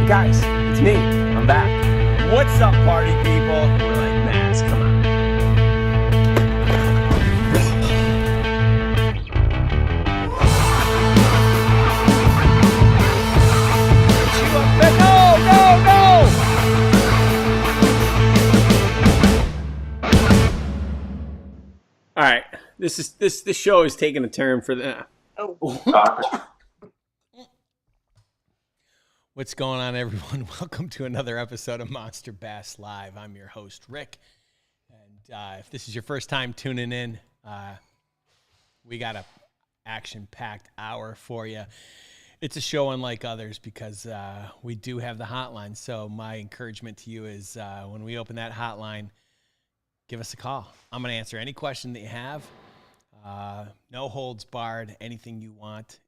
Guys, it's me. I'm back. What's up, party people? We're like Mads. Come on. All right, this show is taking a turn for the. What's going on, everyone? Welcome to another episode of Monster Bass Live. I'm your host, Rick, and if this is your first time tuning in, we got a action-packed hour for you. It's a show unlike others because we do have the hotline. So my encouragement to you is when we open that hotline, give us a call. I'm going to answer any question that you have. No holds barred, anything you want.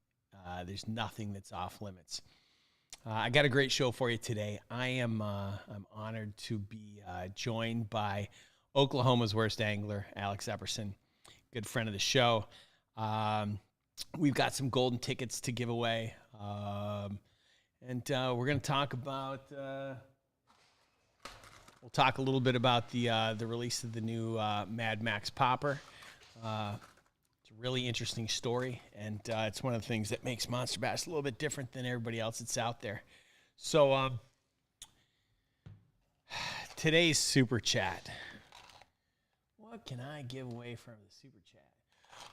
There's nothing that's off limits. I got a great show for you today. I'm honored to be joined by Oklahoma's worst angler, Alex Epperson, good friend of the show. We've got some golden tickets to give away, and we're going to talk about. We'll talk a little bit about the release of the new Mad Max popper. It's a really interesting story, and it's one of the things that makes Monster Bass a little bit different than everybody else that's out there. So today's Super Chat. What can I give away from the Super Chat?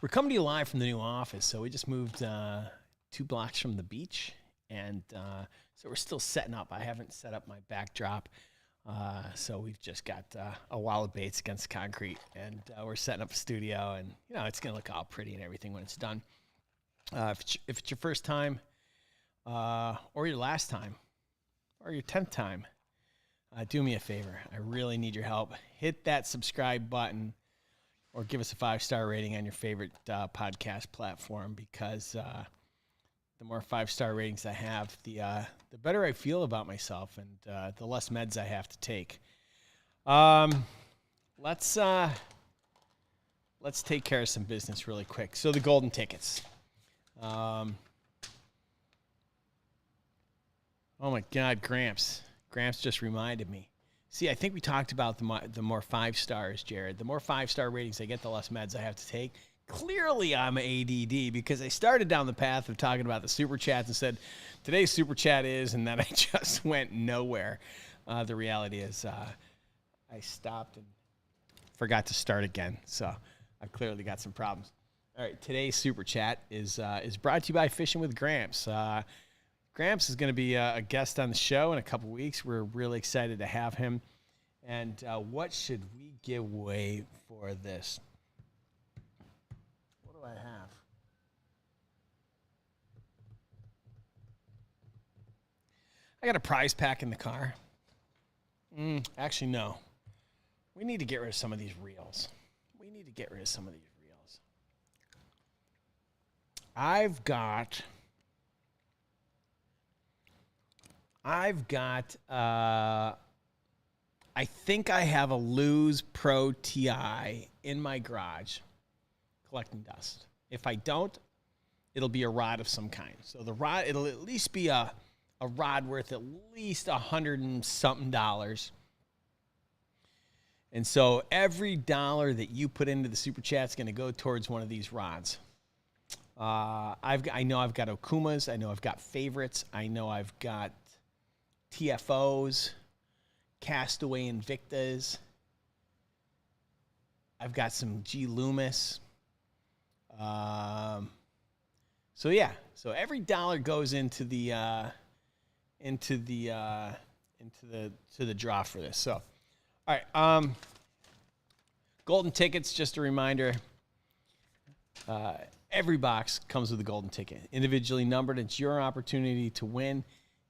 We're coming to you live from the new office, so we just moved 2 blocks from the beach, and so we're still setting up. I haven't set up my backdrop. So we've just got a wall of baits against concrete, and we're setting up a studio, and it's gonna look all pretty and everything when it's done. If it's your first time, or your last time, or your 10th time, do me a favor. I really need your help. Hit that subscribe button, or give us a 5-star rating on your favorite podcast platform, because the more 5-star ratings I have, the better I feel about myself, and the less meds I have to take. Let's take care of some business really quick. So the golden tickets. Oh my God, Gramps just reminded me. See, I think we talked about the more 5 stars, Jared. The more 5-star ratings I get, the less meds I have to take. Clearly, I'm ADD, because I started down the path of talking about the Super Chats and said, today's Super Chat is, and then I just went nowhere. The reality is I stopped and forgot to start again, so I've clearly got some problems. All right, today's Super Chat is brought to you by Fishing with Gramps. Gramps is going to be a guest on the show in a couple weeks. We're really excited to have him. And what should we give away for this? What do I have? I got a prize pack in the car. Actually, no. We need to get rid of some of these reels. I've got I think I have a Lose Pro TI in my garage collecting dust. If I don't, it'll be a rod of some kind. So the rod, it'll at least be a rod worth at least $100 and something. And so every dollar that you put into the Super Chat is going to go towards one of these rods. I know I've got Okumas. I know I've got favorites. I know I've got TFOs, Castaway Invictas. I've got some G Loomis. So every dollar goes into the draw for this. So, all right. Golden tickets. Just a reminder. Every box comes with a golden ticket, individually numbered. It's your opportunity to win.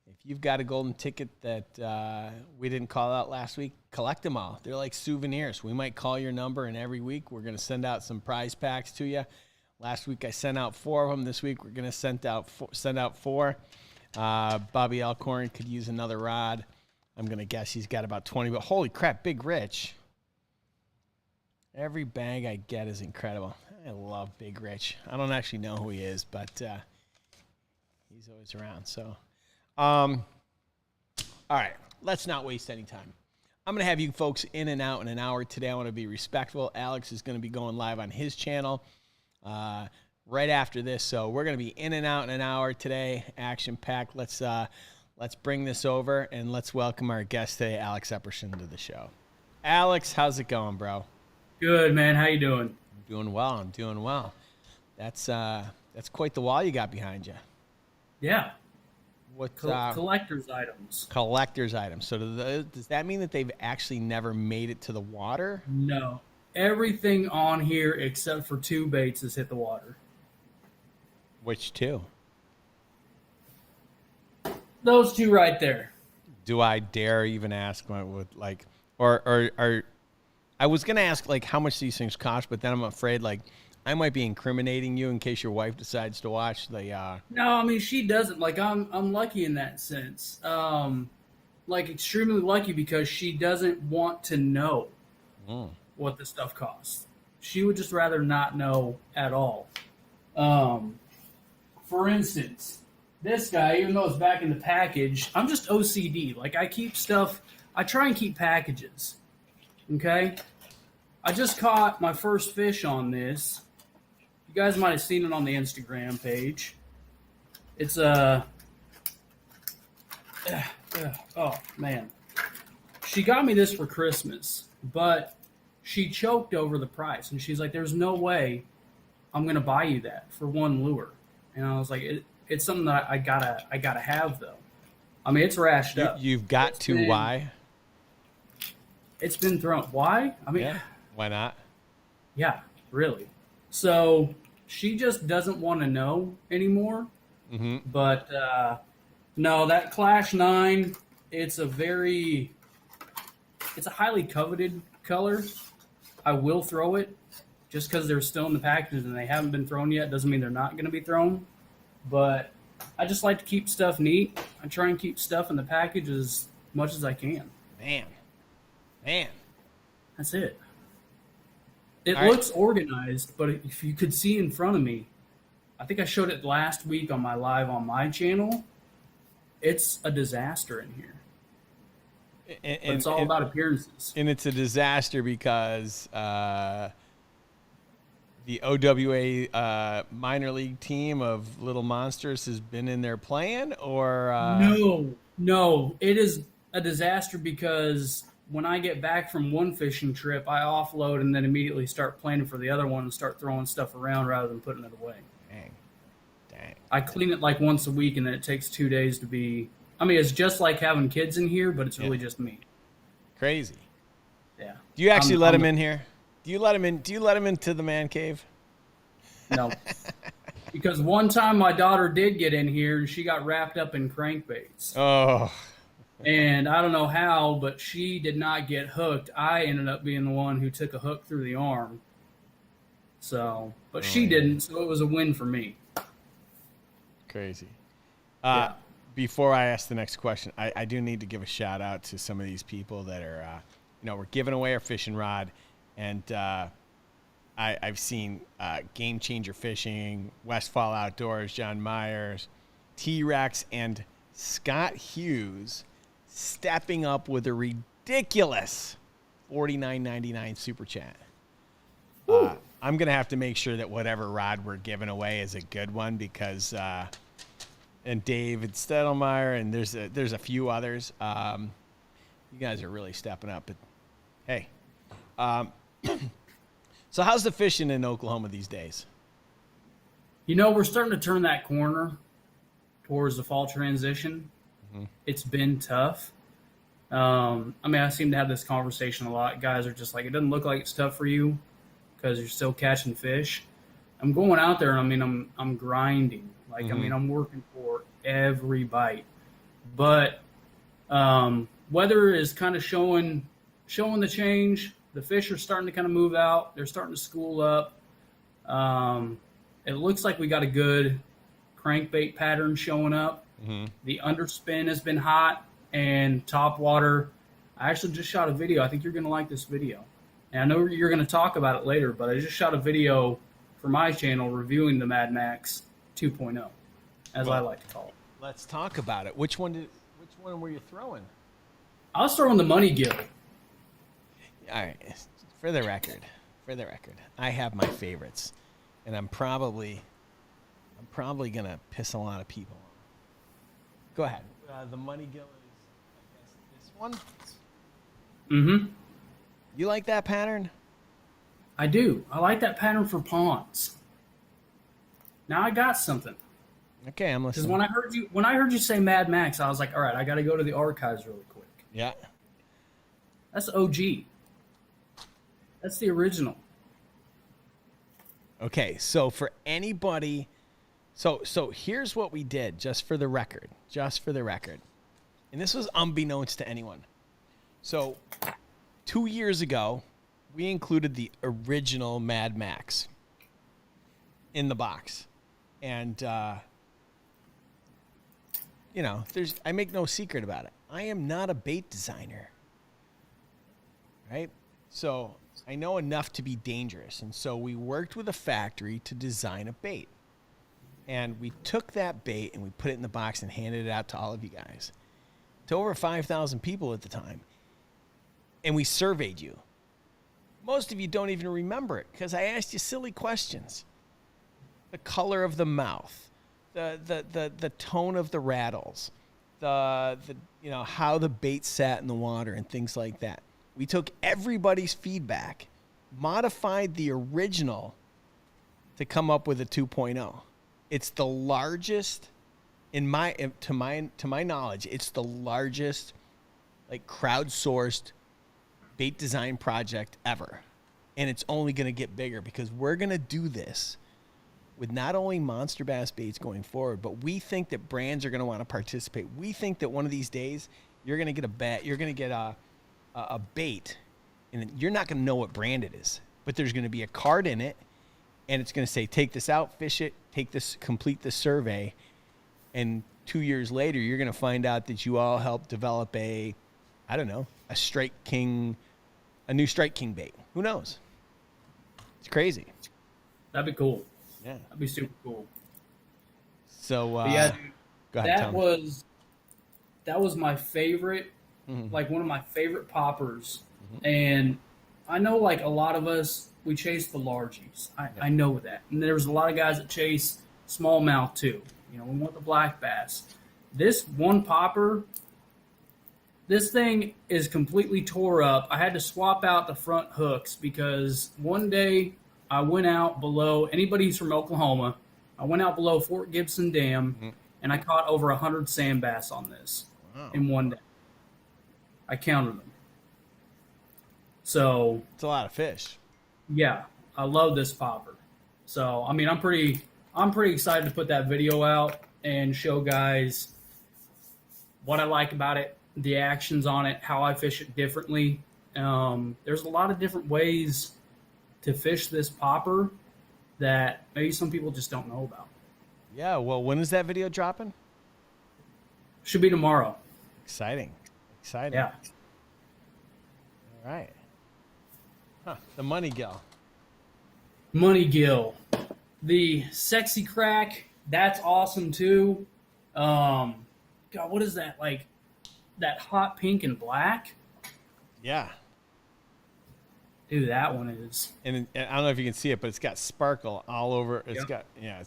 If you've got a golden ticket that we didn't call out last week, collect them all. They're like souvenirs. We might call your number, and every week we're going to send out some prize packs to you. Last week I sent out 4 of them. This week we're going to send out 4. Bobby Alcorn could use another rod. I'm going to guess he's got about 20. But holy crap, Big Rich. Every bag I get is incredible. I love Big Rich. I don't actually know who he is, but he's always around. So, All right, let's not waste any time. I'm going to have you folks in and out in an hour today. I want to be respectful. Alex is going to be going live on his channel right after this. So we're going to be in and out in an hour today, action-packed. Let's bring this over, and let's welcome our guest today, Alex Epperson, to the show. Alex, how's it going, bro? Good, man. How you doing? I'm doing well. That's quite the wall you got behind you. Yeah. What collector's items? Collector's items. So does that mean that they've actually never made it to the water? No. Everything on here except for 2 baits has hit the water. Which 2? Those 2 right there. Do I dare even ask or I was gonna ask how much these things cost, but then I'm afraid I might be incriminating you in case your wife decides to watch the. No, I mean she doesn't. I'm lucky in that sense. Extremely lucky because she doesn't want to know what the stuff costs. She would just rather not know at all. For instance, this guy, even though it's back in the package, I'm just OCD. I keep stuff. I try and keep packages. Okay? I just caught my first fish on this. You guys might have seen it on the Instagram page. It's oh man. She got me this for Christmas, but she choked over the price, and she's like, "There's no way I'm going to buy you that for one lure." And I was like, "It's something that I gotta have though." I mean, it's rashed up. You've got to. Why? It's been thrown. Why? I mean, yeah. Why not? Yeah, really. So she just doesn't want to know anymore. Mm-hmm. But no, that Clash 9, it's a highly coveted color. I will throw it just because they're still in the packages and they haven't been thrown yet. Doesn't mean they're not going to be thrown. But I just like to keep stuff neat. I try and keep stuff in the package as much as I can. Man. That's it. It looks organized, but if you could see in front of me, I think I showed it last week on my live on my channel. It's a disaster in here. And it's all about appearances. And it's a disaster because the OWA minor league team of Little Monsters has been in there playing, or No. It is a disaster because when I get back from one fishing trip, I offload and then immediately start planning for the other one and start throwing stuff around rather than putting it away. Dang. I clean it once a week, and then it takes 2 days to be. I mean, it's just like having kids in here, but it's really just me. Crazy. Yeah. Do you actually let him in here? Do you let him in? Do you let him into the man cave? No. Because one time my daughter did get in here, and she got wrapped up in crankbaits. Oh. And I don't know how, but she did not get hooked. I ended up being the one who took a hook through the arm. So, but she didn't, so it was a win for me. Crazy. Yeah. Before I ask the next question, I do need to give a shout out to some of these people that are, we're giving away our fishing rod, and I've seen Game Changer Fishing, Westfall Outdoors, John Myers, T-Rex, and Scott Hughes stepping up with a ridiculous $49.99 super chat. I'm going to have to make sure that whatever rod we're giving away is a good one because and David Stedelmeyer, and there's a few others. You guys are really stepping up. But hey, so how's the fishing in Oklahoma these days? We're starting to turn that corner towards the fall transition. Mm-hmm. It's been tough. I seem to have this conversation a lot. Guys are just like, it doesn't look like it's tough for you because you're still catching fish. I'm going out there, and I'm grinding. I'm working for every bite. But weather is kind of showing the change. The fish are starting to kind of move out. They're starting to school up. It looks like we got a good crankbait pattern showing up. Mm-hmm. The underspin has been hot, and top water. I actually just shot a video. I think you're going to like this video. And I know you're going to talk about it later, but I just shot a video for my channel reviewing the Mad Max 2.0, as I like to call it. Let's talk about it. Which one Which one were you throwing? I was throwing the money gill. All right. For the record, I have my favorites, and I'm probably gonna piss a lot of people off. Go ahead. The money gill is, I guess, this one. Mm-hmm. You like that pattern? I do. I like that pattern for pawns. Now I got something. Okay, I'm listening. Because when I heard you say Mad Max, I was like, all right, I got to go to the archives really quick. Yeah. That's OG. That's the original. Okay, so for anybody, so here's what we did, just for the record, and this was unbeknownst to anyone. So 2 years ago, we included the original Mad Max in the box, and I make no secret about it. I am not a bait designer, right? So I know enough to be dangerous. And so we worked with a factory to design a bait. And we took that bait and we put it in the box and handed it out to all of you guys, to over 5,000 people at the time. And we surveyed you. Most of you don't even remember it because I asked you silly questions. The color of the mouth, the tone of the rattles, how the bait sat in the water and things like that. We took everybody's feedback, modified the original to come up with a 2.0. It's the largest, to my knowledge, it's the largest like crowdsourced bait design project ever. And it's only going to get bigger because we're going to do this with not only Monster Bass baits going forward, but we think that brands are going to want to participate. We think that one of these days you're going to get a bait, and you're not going to know what brand it is, but there's going to be a card in it, and it's going to say, take this out, fish it, take this, complete the survey, and 2 years later, you're going to find out that you all helped develop a new Strike King bait. Who knows? It's crazy. That'd be cool. Yeah. That'd be super cool. So, yeah, dude, go ahead, that was my favorite, like one of my favorite poppers. And I know like a lot of us, we chase the largies. I know that. And there's a lot of guys that chase smallmouth too. We want the black bass. This one popper, this thing is completely tore up. I had to swap out the front hooks because one day I went out below, anybody who's from Oklahoma, I went out below Fort Gibson Dam, and I caught over 100 sand bass on this in one day. I counted them. So it's a lot of fish. Yeah, I love this popper. So, I mean, I'm pretty excited to put that video out and show guys what I like about it, the actions on it, how I fish it differently. There's a lot of different ways to fish this popper that maybe some people just don't know about. Yeah, well, when is that video dropping? Should be tomorrow. Exciting. Yeah. All right. The money gill. Money gill. The sexy crack, that's awesome too. God, what is that? Like that hot pink and black? Yeah. Dude, that one is. And I don't know if you can see it, but it's got sparkle all over. It's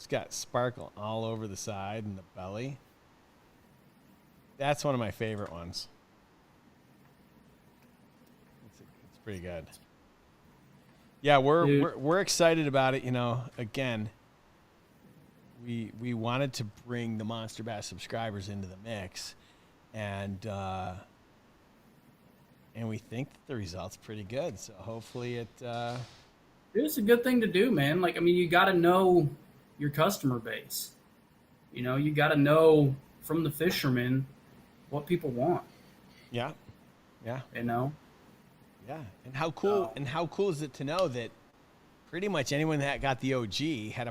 got sparkle all over the side and the belly. That's one of my favorite ones. It's pretty good. Yeah, we're excited about it. Again, we wanted to bring the Monster Bass subscribers into the mix, and we think that the result's pretty good. So hopefully it's a good thing to do, man. Like, I mean, you got to know your customer base. You got to know from the fishermen what people want. Yeah. Yeah. Yeah. And how cool is it to know that pretty much anyone that got the OG had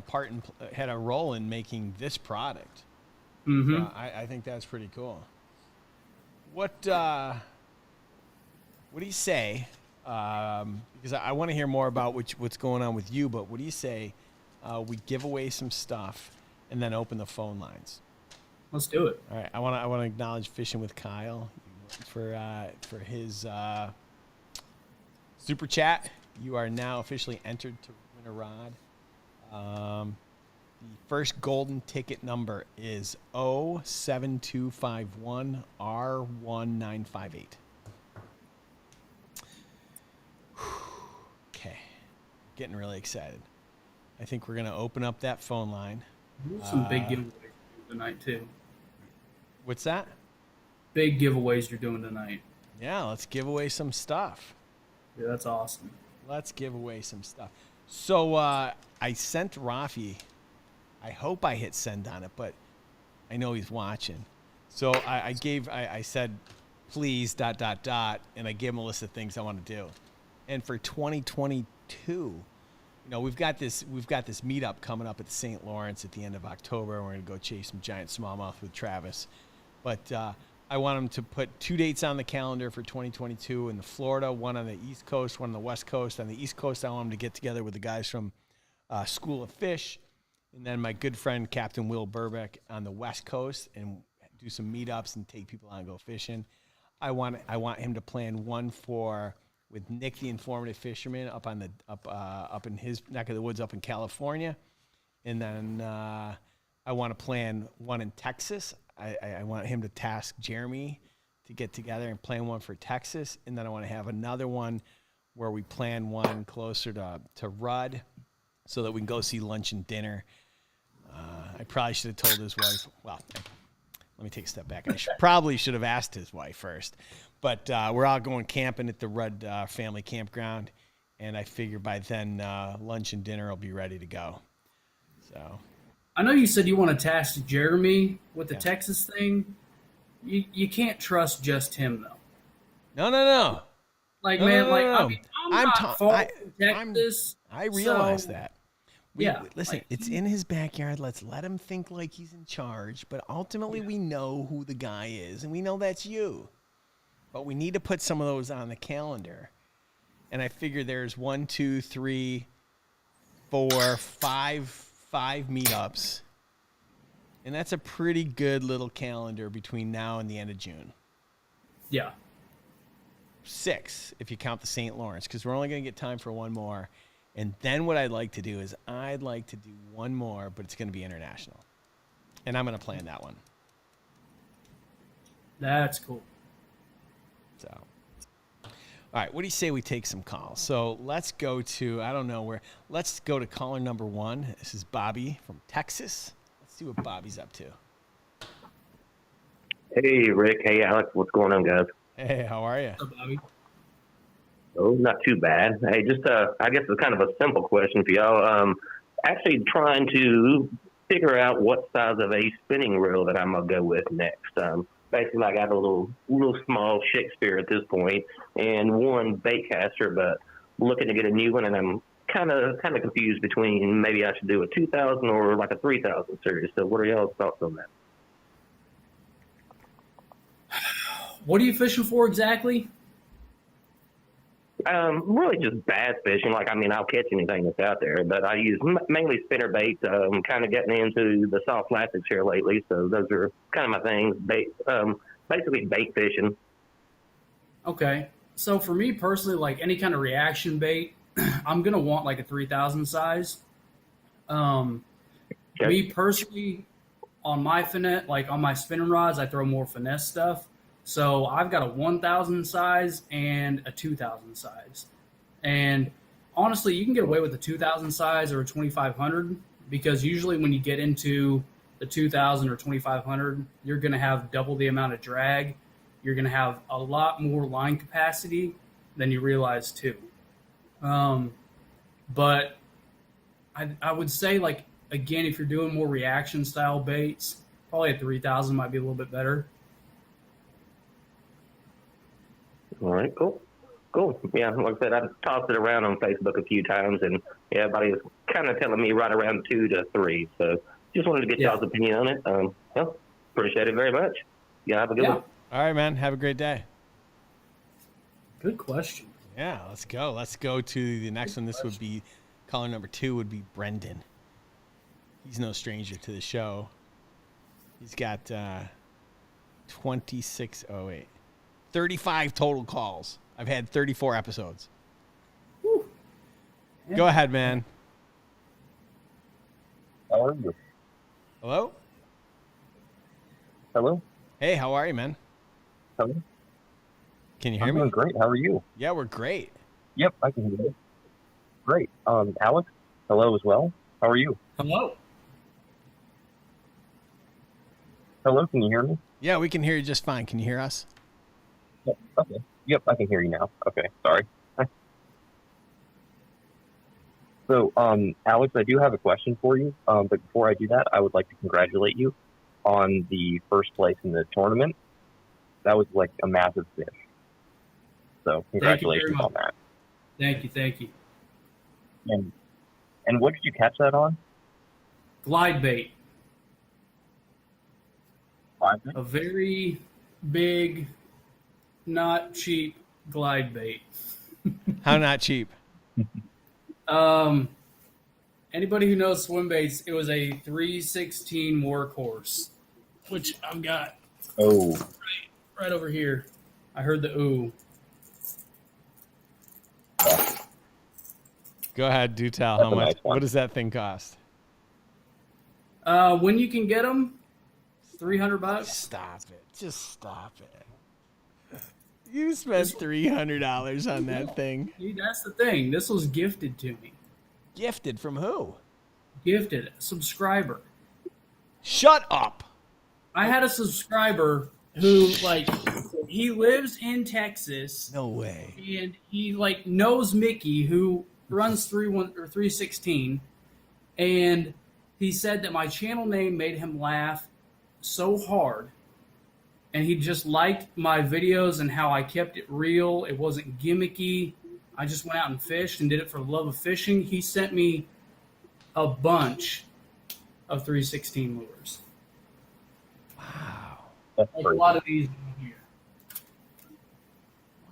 a role in making this product. Mm-hmm. So I think that's pretty cool. What do you say? Because I want to hear more about what's going on with you, but what do you say we give away some stuff and then open the phone lines? Let's do it. All right, I want to acknowledge Fishing with Kyle for his super chat. You are now officially entered to win a rod. The first golden ticket number is 07251R1958. Okay, getting really excited. I think we're gonna open up that phone line. Some big giveaways tonight too. What's that? Big giveaways you're doing tonight. Yeah, let's give away some stuff. Yeah, that's awesome. Let's give away some stuff. So I sent Rafi. I hope I hit send on it, but I know he's watching. So I said, please, ... and I gave him a list of things I want to do. And for 2022, we've got this meetup coming up at the St. Lawrence at the end of October. We're going to go chase some giant smallmouth with Travis. But I want him to put 2 dates on the calendar for 2022 in the Florida, one on the East Coast, one on the West Coast. On the East Coast, I want him to get together with the guys from School of Fish, and then my good friend Captain Will Burbeck on the West Coast, and do some meetups and take people out and go fishing. I want him to plan one with Nick, the informative fisherman, up in his neck of the woods up in California, and then I want to plan one in Texas. I want him to task Jeremy to get together and plan one for Texas. And then I want to have another one where we plan one closer to Rudd so that we can go see lunch and dinner. I probably should have told his wife. Well, let me take a step back. I probably should have asked his wife first. But we're all going camping at the Rudd family campground. And I figure by then lunch and dinner will be ready to go. So... I know you said you want to task Jeremy with the Texas thing. You can't trust just him though. No. Like, no, man, no, like no. I mean, I'm not faulting Texas. I realize that. Listen, like, it's in his backyard. Let's let him think like he's in charge. But ultimately, we know who the guy is, and we know that's you. But we need to put some of those on the calendar. And I figure there's 1, 2, 3, 4, 5 meetups, and that's a pretty good little calendar between now and the end of June. Yeah. 6 if you count the St. Lawrence, because we're only going to get time for one more. And then what I'd like to do is I'd like to do one more, but it's going to be international, and I'm going to plan that one. That's cool. So, all right, what do you say we take some calls? So let's go to, let's go to caller number 1. This is Bobby from Texas. Let's see what Bobby's up to. Hey, Rick. Hey, Alex. What's going on, guys? Hey, how are you? What's up, Bobby? Oh, not too bad. Hey, just, I guess it's kind of a simple question for y'all. Actually trying to figure out what size of a spinning reel that I'm going to go with next. Basically, I got a little small Shakespeare at this point and one bait caster, but looking to get a new one, and I'm kind of confused between maybe I should do a 2000 or like a 3000 series. So what are y'all's thoughts on that? What are you fishing for exactly? Really just bass fishing. Like, I mean, I'll catch anything that's out there, but I use mainly spinner baits. Kind of getting into the soft plastics here lately, so those are kind of my things. Bait, basically bait fishing. Okay. So for me personally, like any kind of reaction bait, I'm going to want like a 3000 size. Okay. Me personally, on my finesse, like on my spinning rods, I throw more finesse stuff. So I've got a 1000 size and a 2000 size. And honestly, you can get away with a 2000 size or a 2500 because usually when you get into the 2000 or 2500, you're going to have double the amount of drag. You're going to have a lot more line capacity than you realize too. But I would say, like, again, if you're doing more reaction style baits, probably a 3000 might be a little bit better. All right, cool. Yeah, like I said, I've tossed it around on Facebook a few times, and everybody was kind of telling me right around 2 to 3. So just wanted to get y'all's opinion on it. Well, appreciate it very much. Yeah, have a good one. All right, man. Have a great day. Good question. Yeah, let's go. Let's go to the next one. This would be caller number 2 would be Brendan. He's no stranger to the show. He's got 35 total calls. I've had 34 episodes. Yeah. Go ahead, man. How are you? Hello? Hello? Hey, how are you, man? Hello? Can you hear I'm me? doing great. How are you? Yeah, we're great. Yep, I can hear you. Great. Alex, hello as well. How are you? Hello. Hello, can you hear me? Yeah, we can hear you just fine. Can you hear us? Yep. Okay. Yep, I can hear you now. Okay, sorry. So, Alex, I do have a question for you. But before I do that, I would like to congratulate you on the first place in the tournament. That was like a massive fish. So, congratulations on that. Thank you. And what did you catch that on? Glide bait. Five? A very big, not cheap glide bait. How not cheap? Anybody who knows swim baits, it was a 316 workhorse, which I've got Oh, right over here. I heard the ooh. Go ahead, do tell. That's How a much? nice one. What does that thing cost? When you can get them, $300. Stop it. Just stop it. You spent $300 on that thing. See, that's the thing. This was gifted to me. Gifted from who? Gifted. Subscriber. Shut up. I had a subscriber who, like, he lives in Texas. No way. And he, like, knows Mickey, who runs 316. And he said that my channel name made him laugh so hard. And he just liked my videos and how I kept it real. It wasn't gimmicky. I just went out and fished and did it for the love of fishing. He sent me a bunch of 316 lures. Wow. that's Like a crazy. lot of these in here.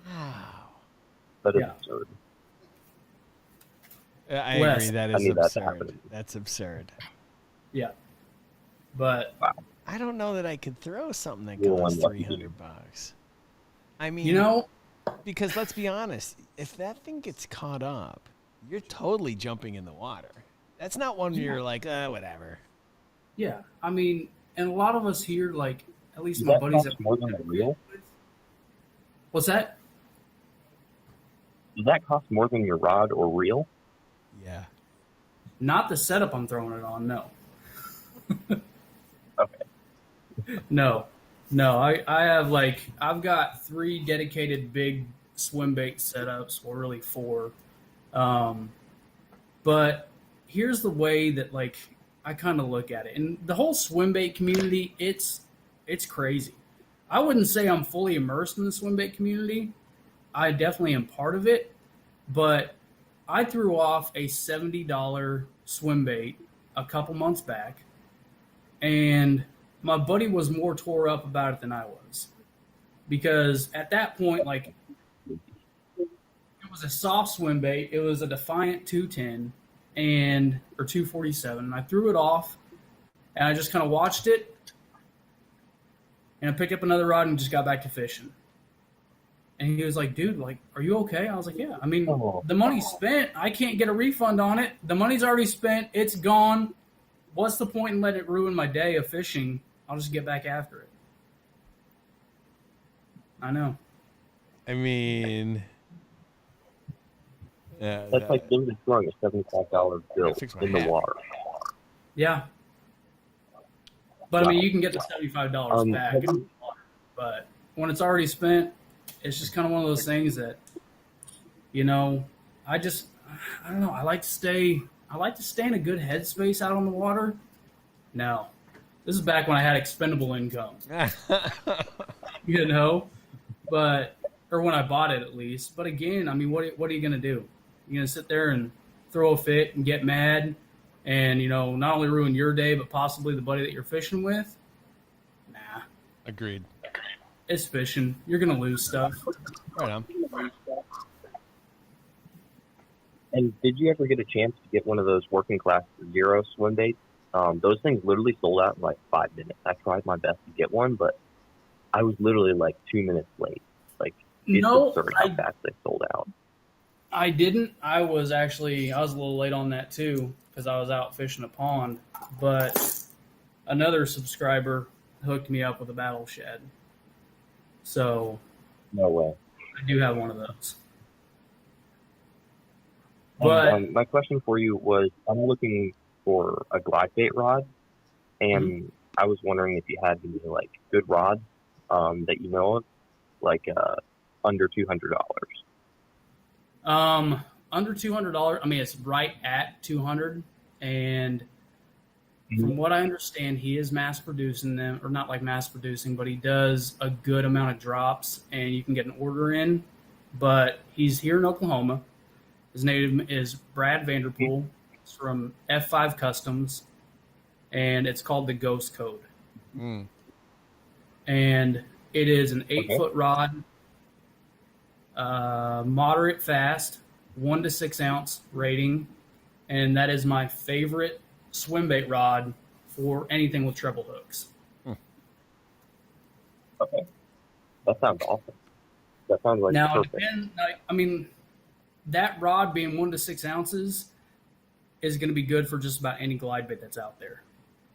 Wow. That is Yeah. absurd. I Wes, agree. That I is need that to absurd. happen. That's absurd. Yeah. But, I don't know that I could throw something that You're costs one lucky $300. I mean, you know, because let's be honest, if that thing gets caught up, you're totally jumping in the water. That's not one where you're like, whatever. yeah. I mean, and a lot of us here, like, at least Does my that buddies. cost more than a reel? What's that? Does that cost more than your rod or reel? Yeah. Not the setup I'm throwing it on, no. Okay. No. I have I've got 3 dedicated big swim bait setups, or really 4. But here's the way that I kind of look at it. And the whole swim bait community, it's crazy. I wouldn't say I'm fully immersed in the swim bait community. I definitely am part of it, but I threw off a $70 swim bait a couple months back, and my buddy was more tore up about it than I was, because at that point, it was a soft swim bait. It was a Defiant 210 or 247. And I threw it off, and I just kind of watched it, and I picked up another rod and just got back to fishing. And he was like, dude, are you okay? I was like, yeah. I mean, the money's spent. I can't get a refund on it. The money's already spent. It's gone. What's the point in letting it ruin my day of fishing? I'll just get back after it. I know. I mean, yeah, That's like literally throwing a $75 bill Fix my in the hat. water. Yeah. But I mean, you can get the $75 back. have you- But when it's already spent, it's just kind of one of those things that, I don't know. I like to stay in a good headspace out on the water. No, this is back when I had expendable income, or when I bought it at least. But again, I mean, what are you going to do? You're going to sit there and throw a fit and get mad and, not only ruin your day, but possibly the buddy that you're fishing with? Nah, Agreed. it's fishing. You're going to lose stuff. Right on. And did you ever get a chance to get one of those working class zero swim baits? Those things literally sold out in like 5 minutes. I tried my best to get one, but I was literally like 2 minutes late. Like, it's absurd how fast they sold out. I didn't. I was a little late on that too because I was out fishing a pond. But another subscriber hooked me up with a battle shed. So No way. I do have one of those. But my question for you was, I'm looking for a glide bait rod, and I was wondering if you had any like good rods that you know of, like under $200. Under $200. I mean, it's right at 200, and from what I understand, he is mass producing them, or not like mass producing, but he does a good amount of drops, and you can get an order in. But he's here in Oklahoma. His name is Brad Vanderpool. It's from F5 Customs, and it's called the Ghost Code. And it is an 8-foot rod, moderate fast, 1 to 6 ounce rating, and that is my favorite swim bait rod for anything with treble hooks. Okay, that sounds awesome. That sounds like Now, perfect. that rod being 1 to 6 ounces is going to be good for just about any glide bait that's out there.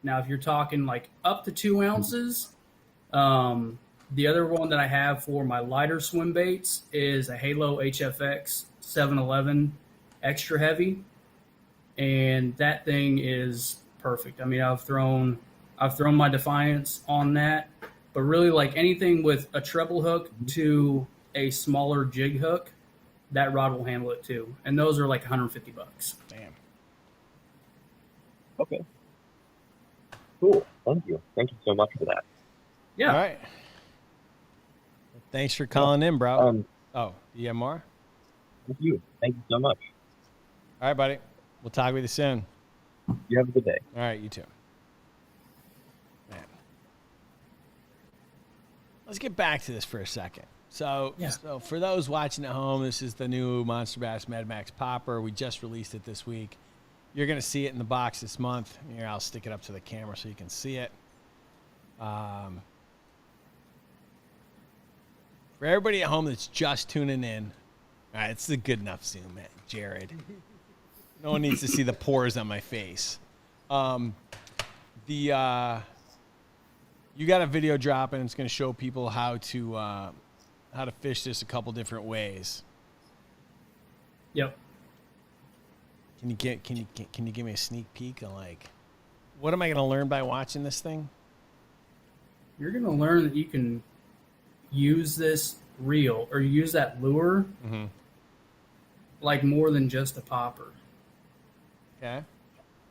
Now, if you're talking like up to 2 ounces, the other one that I have for my lighter swim baits is a Halo HFX 711 extra heavy, and that thing is perfect. I mean, I've thrown my Defiance on that, but really like anything with a treble hook to a smaller jig hook, that rod will handle it too. And those are like $150. Damn. Okay. Cool. Thank you. Thank you so much for that. Yeah. All right. Thanks for calling in, bro. Do you have more? Thank you. Thank you so much. All right, buddy. We'll talk with you soon. You have a good day. All right, you too. Man. Let's get back to this for a second. So for those watching at home, this is the new Monster Bass Med Max Popper. We just released it this week. You're going to see it in the box this month. Here, I'll stick it up to the camera so you can see it. For everybody at home that's just tuning in, all right, it's a good enough zoom, man, Jared. No one needs to see the pores on my face. You got a video dropping. It's going to show people how to fish this a couple different ways. Yep. Can you give me a sneak peek of like, what am I going to learn by watching this thing? You're going to learn that you can use this reel or use that lure like more than just a popper. Okay.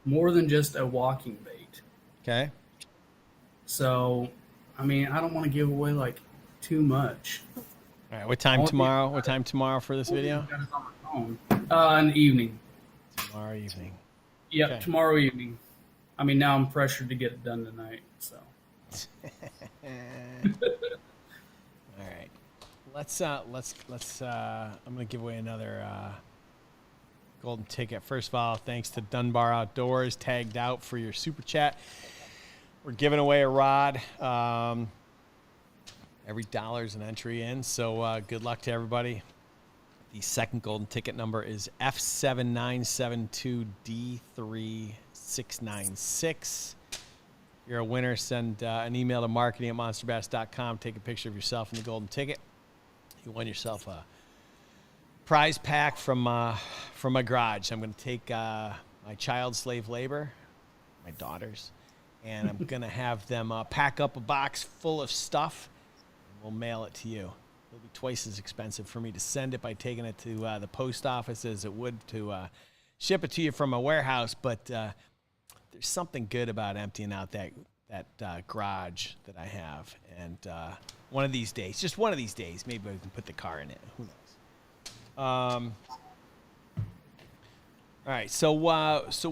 More than just a walking bait. Okay. So, I mean, I don't want to give away like too much. All right. What time tomorrow? What time tomorrow for this video? In the evening. Tomorrow evening. Yep, Okay. tomorrow evening. I mean, now I'm pressured to get it done tonight. So. All right. Let's I'm going to give away another golden ticket. First of all, thanks to Dunbar Outdoors, tagged out for your super chat. We're giving away a rod. Every $1 is an entry in, so good luck to everybody. The second golden ticket number is F7972D3696. If you're a winner, send an email to marketing@monsterbass.com. Take a picture of yourself and the golden ticket. You won yourself a prize pack from my garage. I'm going to take my child slave labor, my daughters, and I'm going to have them pack up a box full of stuff, and we'll mail it to you. It'll be twice as expensive for me to send it by taking it to the post office as it would to ship it to you from a warehouse, but there's something good about emptying out that garage that I have, and one of these days, just one of these days, maybe we can put the car in it. Who knows? All right, so it's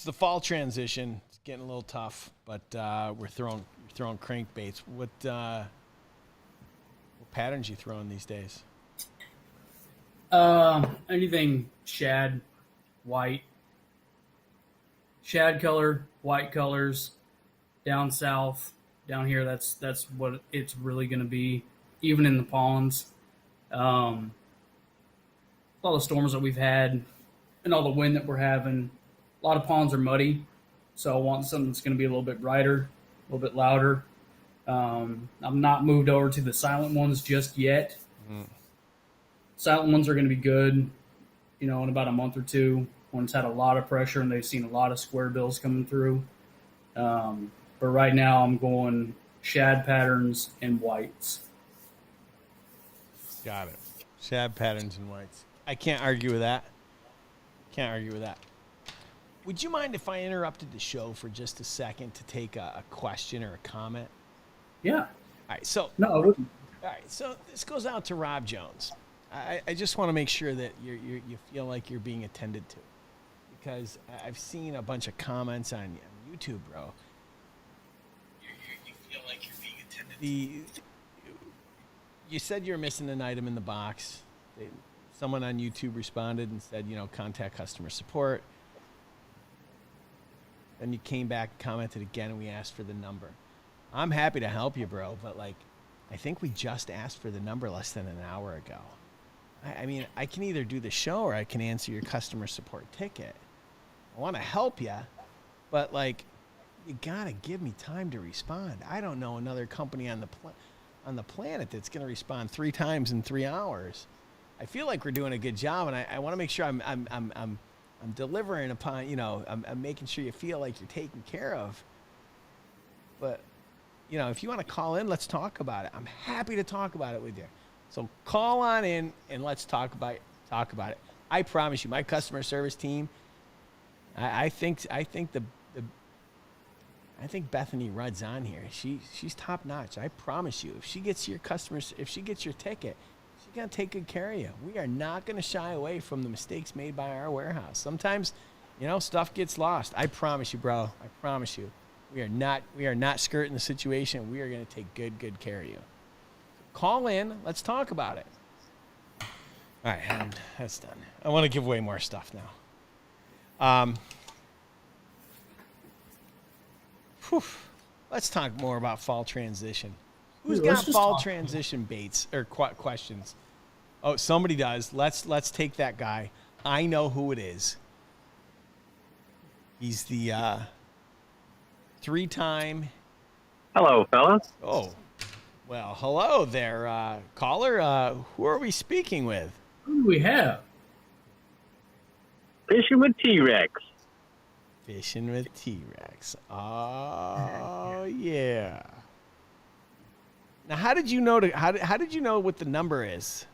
the fall transition. It's getting a little tough, but we're throwing crankbaits. What patterns you throwing these days? Anything shad, white, shad color, white colors. Down south, down here, that's what it's really going to be. Even in the ponds, all the storms that we've had, and all the wind that we're having, a lot of ponds are muddy. So I want something that's going to be a little bit brighter, a little bit louder. I'm not moved over to the silent ones just yet. Silent ones are going to be good, in about a month or two when it's had a lot of pressure and they've seen a lot of square bills coming through. But right now I'm going shad patterns and whites. Got it. Shad patterns and whites. I can't argue with that. Would you mind if I interrupted the show for just a second to take a question or a comment? Yeah. All right. So No, I wouldn't. All right, so this goes out to Rob Jones. I just want to make sure that you feel like you're being attended to, because I've seen a bunch of comments on YouTube, bro. You feel like you're being attended to. You said you're missing an item in the box. Someone on YouTube responded and said, contact customer support. Then you came back and commented again, and we asked for the number. I'm happy to help you, bro, but I think we just asked for the number less than an hour ago. I mean, I can either do the show or I can answer your customer support ticket. I want to help you, but you gotta give me time to respond. I don't know another company on the planet that's gonna respond 3 times in 3 hours. I feel like we're doing a good job, and I want to make sure I'm delivering upon. I'm making sure you feel like you're taken care of. But if you want to call in, let's talk about it. I'm happy to talk about it with you. So call on in and let's talk about it. I promise you, my customer service team. I think Bethany Rudd's on here. She's top notch. I promise you. If she gets your ticket, she's gonna take good care of you. We are not gonna shy away from the mistakes made by our warehouse. Sometimes, stuff gets lost. I promise you, bro. I promise you. We are not skirting the situation. We are going to take good care of you. Call in. Let's talk about it. All right, that's done. I want to give away more stuff now. Let's talk more about fall transition. Who's got fall transition baits or questions? Oh, somebody does. Let's take that guy. I know who it is. He's the 3-time. Hello, fellas. Oh, well, hello there, caller. Who are we speaking with? Who do we have? Fishing with T-Rex. Fishing with T-Rex. Oh, yeah. Now, how did you know how did you know what the number is?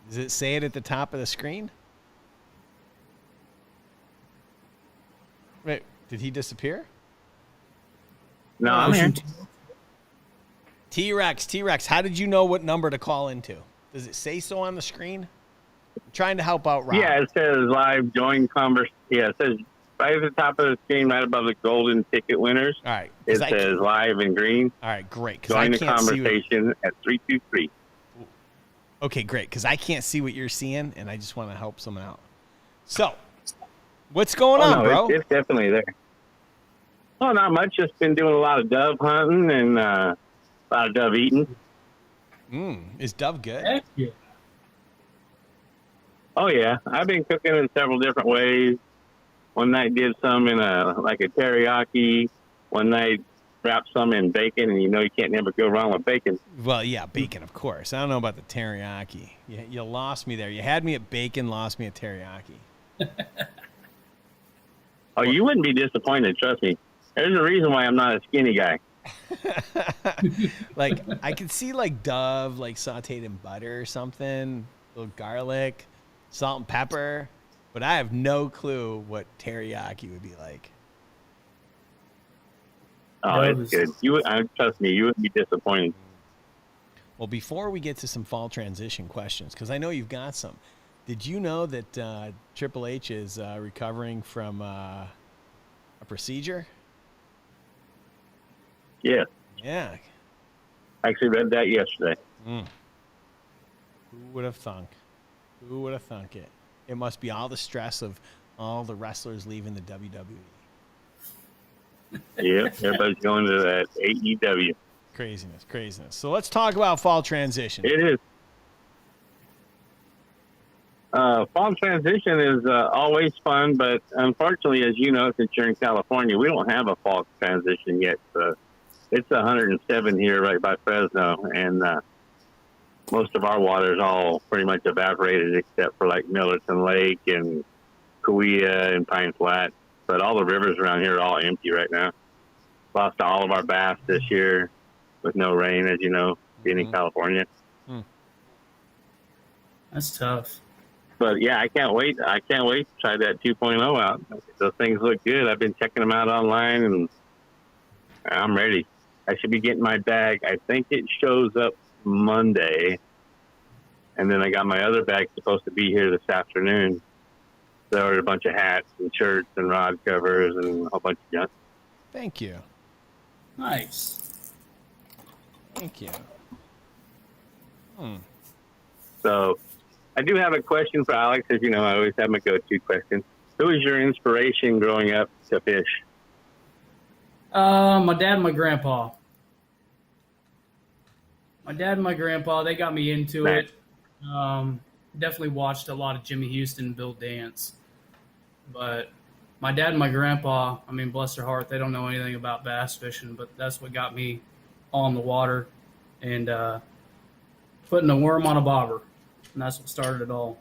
Does it say it at the top of the screen? Wait, did he disappear? No, I'm here. T-Rex, how did you know what number to call into? Does it say so on the screen? I'm trying to help out Rob. Yeah, it says live join conversation. Yeah, it says right at the top of the screen, right above the golden ticket winners. All right. It says live in green. All right, great. Join the conversation at 323. Okay, great, because I can't see what you're seeing, and I just want to help someone out. So, what's going on, bro? It's definitely there. Oh, not much. Just been doing a lot of dove hunting and a lot of dove eating. Is dove good? Heck yeah. Oh, yeah. I've been cooking in several different ways. One night did some in a teriyaki. One night wrapped some in bacon, and you can't never go wrong with bacon. Well, yeah, bacon, of course. I don't know about the teriyaki. You lost me there. You had me at bacon, lost me at teriyaki. Oh, you wouldn't be disappointed, trust me. There's a reason why I'm not a skinny guy. I could see dove sauteed in butter or something, a little garlic, salt and pepper, but I have no clue what teriyaki would be like. Oh, it's good. Trust me, you wouldn't be disappointed. Well, before we get to some fall transition questions, because I know you've got some, did you know that Triple H is recovering from a procedure? Yeah. Yeah. I actually read that yesterday. Who would have thunk? Who would have thunk it? It must be all the stress of all the wrestlers leaving the WWE. Yeah, everybody's going to that AEW. Craziness. So let's talk about fall transition. It is. Fall transition is always fun, but unfortunately, as you know, since you're in California, we don't have a fall transition yet. It's 107 here right by Fresno, and most of our water is all pretty much evaporated except for like Millerton Lake and Kauai and Pine Flat. But all the rivers around here are all empty right now. Lost all of our bass this year with no rain, as you know, being in California. That's tough. But yeah, I can't wait. I can't wait to try that 2.0 out. Those things look good. I've been checking them out online, and I'm ready. I should be getting my bag. I think it shows up Monday, and then I got my other bag supposed to be here this afternoon. So I ordered a bunch of hats and shirts and rod covers and a whole bunch of junk. Thank you. Nice. Thank you. So I do have a question for Alex. As you know, I always have my go-to question. Who was your inspiration growing up to fish? My dad and my grandpa. My dad and my grandpa, they got me into it. Definitely watched a lot of Jimmy Houston and Bill Dance. But my dad and my grandpa, I mean, bless their heart, they don't know anything about bass fishing, but that's what got me on the water and putting a worm on a bobber. And that's what started it all.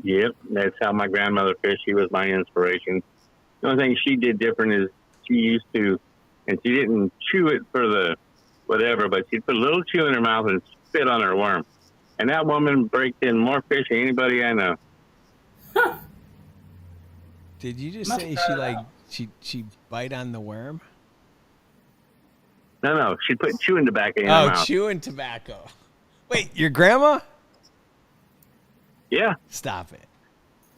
Yep, that's how my grandmother fished. She was my inspiration. The only thing she did different is she used to, and she didn't chew it for the whatever, but she'd put a little chew in her mouth and spit on her worm. And that woman braked in more fish than anybody I know. Did you just Must say she bite on the worm? No, she put chewing tobacco in her mouth. Chewing tobacco. Wait, your grandma? Yeah, Stop it.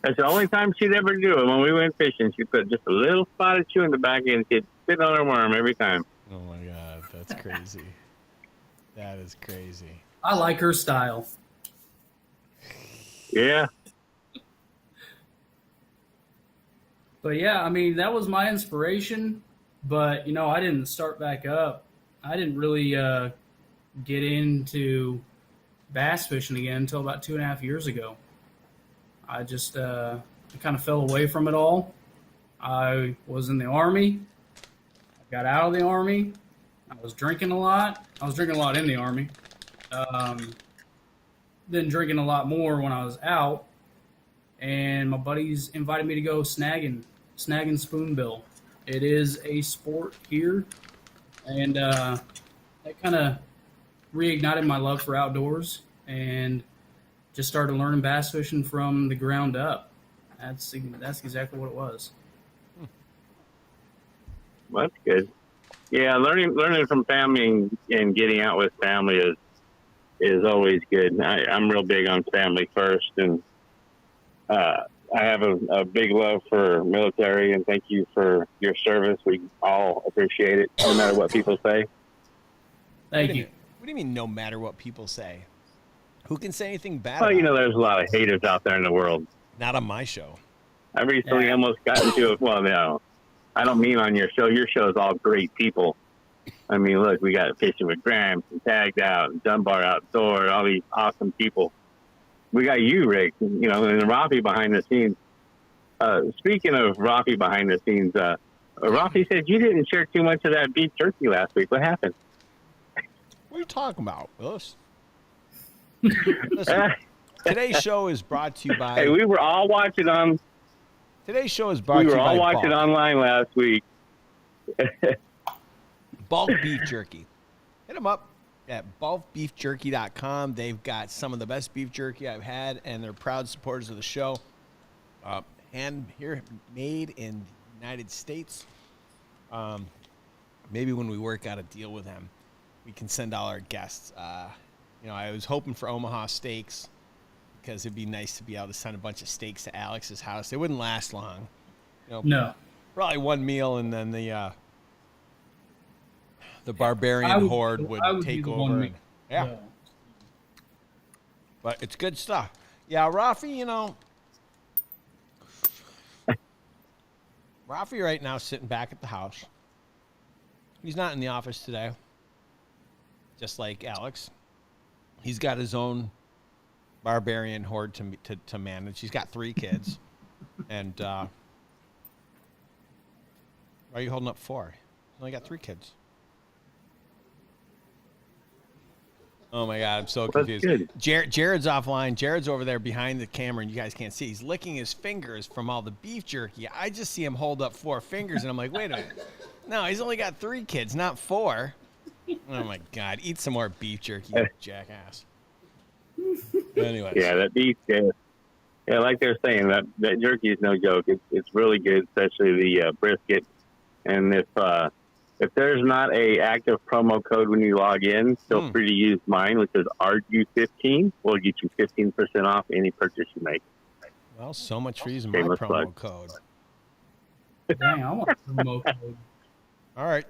that's the only time she'd ever do it. When we went fishing, she'd put just a little spot of chewing tobacco and she'd spit on her worm every time. Oh my God, that's crazy. That is crazy. I like her style. Yeah. But yeah, I mean, that was my inspiration. But, you know, I didn't start back up. I didn't really get into bass fishing again until about 2.5 years ago. I just I kind of fell away from it all. I was in the Army. I got out of the Army. I was drinking a lot. I was drinking a lot in the Army. Then drinking a lot more when I was out. And my buddies invited me to go snagging spoonbill. It is a sport here. And that kind of reignited my love for outdoors and just started learning bass fishing from the ground up. That's exactly what it was. Well, that's good. Yeah, learning from family and getting out with family is always good. I'm real big on family first, and I have a big love for military, and thank you for your service. We all appreciate it, no matter what people say. Thank you. What do you mean, no matter what people say? Who can say anything bad? Well, about you know, it? there's a lot of haters out there in the world. Not on my show. I recently almost got into it. Well, no, I don't mean on your show. Your show is all great people. I mean, look, we got Fishing with Gramps and Tagged Out and Dunbar Outdoor, all these awesome people. We got you, Rick, you know, and Rafi behind the scenes. Speaking of Rafi behind the scenes, Rafi said you didn't share too much of that beef jerky last week. What happened? What are you talking about, Willis? Listen, today's show is brought to you by. Hey, we were all watching on. Today's show is brought We to were you by all watching Bulk. online last week. Bulk Beef Jerky. Hit them up at bulkbeefjerky.com. They've got some of the best beef jerky I've had, and they're proud supporters of the show. Made in the United States. Maybe when we work out a deal with them, we can send all our guests. You know, I was hoping for Omaha steaks because it'd be nice to be able to send a bunch of steaks to Alex's house. They wouldn't last long. You know, No. probably one meal, and then the barbarian horde would I would take be the over. one And, yeah, No. but it's good stuff. Yeah, Rafi, Rafi right now sitting back at the house. He's not in the office today, just like Alex. He's got his own barbarian horde to manage. He's got 3 kids. And why are you holding up 4? He's only got 3 kids. Oh, my God. I'm so confused. Jared's offline. Jared's over there behind the camera, and you guys can't see. He's licking his fingers from all the beef jerky. I just see him hold up 4 fingers, and I'm like, wait a minute. No, he's only got 3 kids, not 4. Oh, my God. Eat some more beef jerky, you jackass. Anyways. Yeah, that beef, yeah, like they're saying, that jerky is no joke. It's really good, especially the brisket. And if there's not a active promo code when you log in, feel free to use mine, which is RU15. We'll get you 15% off any purchase you make. Well, so much for using my promo code. Dang, I want a promo code. All right.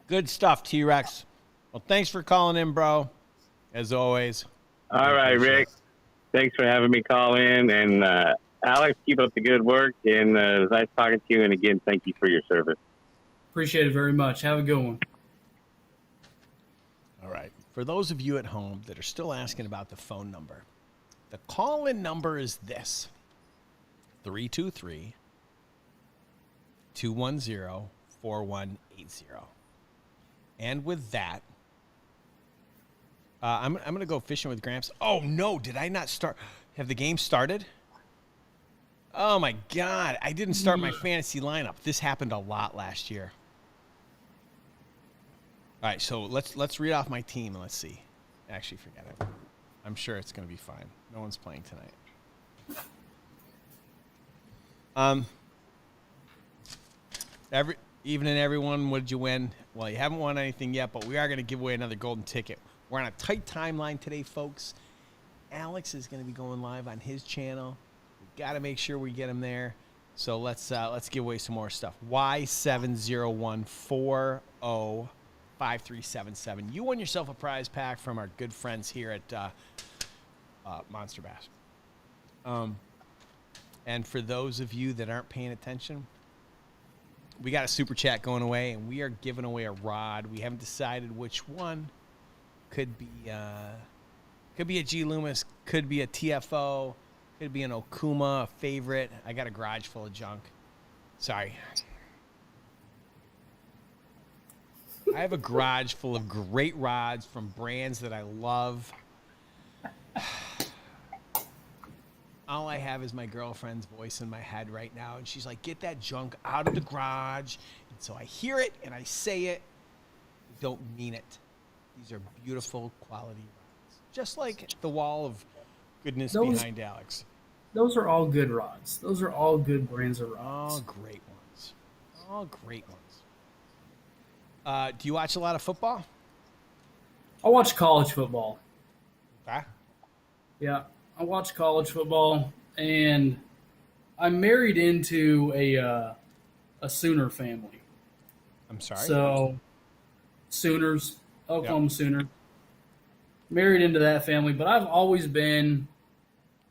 Good stuff, T-Rex. Well, thanks for calling in, bro. As always. All right, Rick. Thanks for having me call in. And Alex, keep up the good work. And it was nice talking to you. And again, thank you for your service. Appreciate it very much. Have a good one. All right. For those of you at home that are still asking about the phone number, the call-in number is this: 323-210-4180. And with that, I'm going to go fishing with Gramps. Oh, no. Did I not start? Have the game started? Oh, my God. I didn't start my fantasy lineup. This happened a lot last year. All right, so let's read off my team and let's see. Actually, forget it. I'm sure it's going to be fine. No one's playing tonight. Evening, everyone. What did you win? Well, you haven't won anything yet, but we are going to give away another golden ticket. We're on a tight timeline today, folks. Alex is going to be going live on his channel. We got to make sure we get him there. So let's give away some more stuff. Y701405377. You won yourself a prize pack from our good friends here at Monster Bass. And for those of you that aren't paying attention, we got a super chat going away, and we are giving away a rod. We haven't decided which one. Could be a G Loomis, could be a TFO, could be an Okuma, a favorite. I got a garage full of junk. Sorry. I have a garage full of great rods from brands that I love. All I have is my girlfriend's voice in my head right now, and she's like, get that junk out of the garage. And so I hear it, and I say it. I don't mean it. These are beautiful quality rods. Just like the wall of goodness behind Alex. Those are all good rods. Those are all good brands of rods. All great ones. All great ones. Do you watch a lot of football? I watch college football. Okay. Yeah, I watch college football, and I'm married into a Sooner family. I'm sorry? So, Sooners, Oklahoma Sooners. Married into that family, but I've always been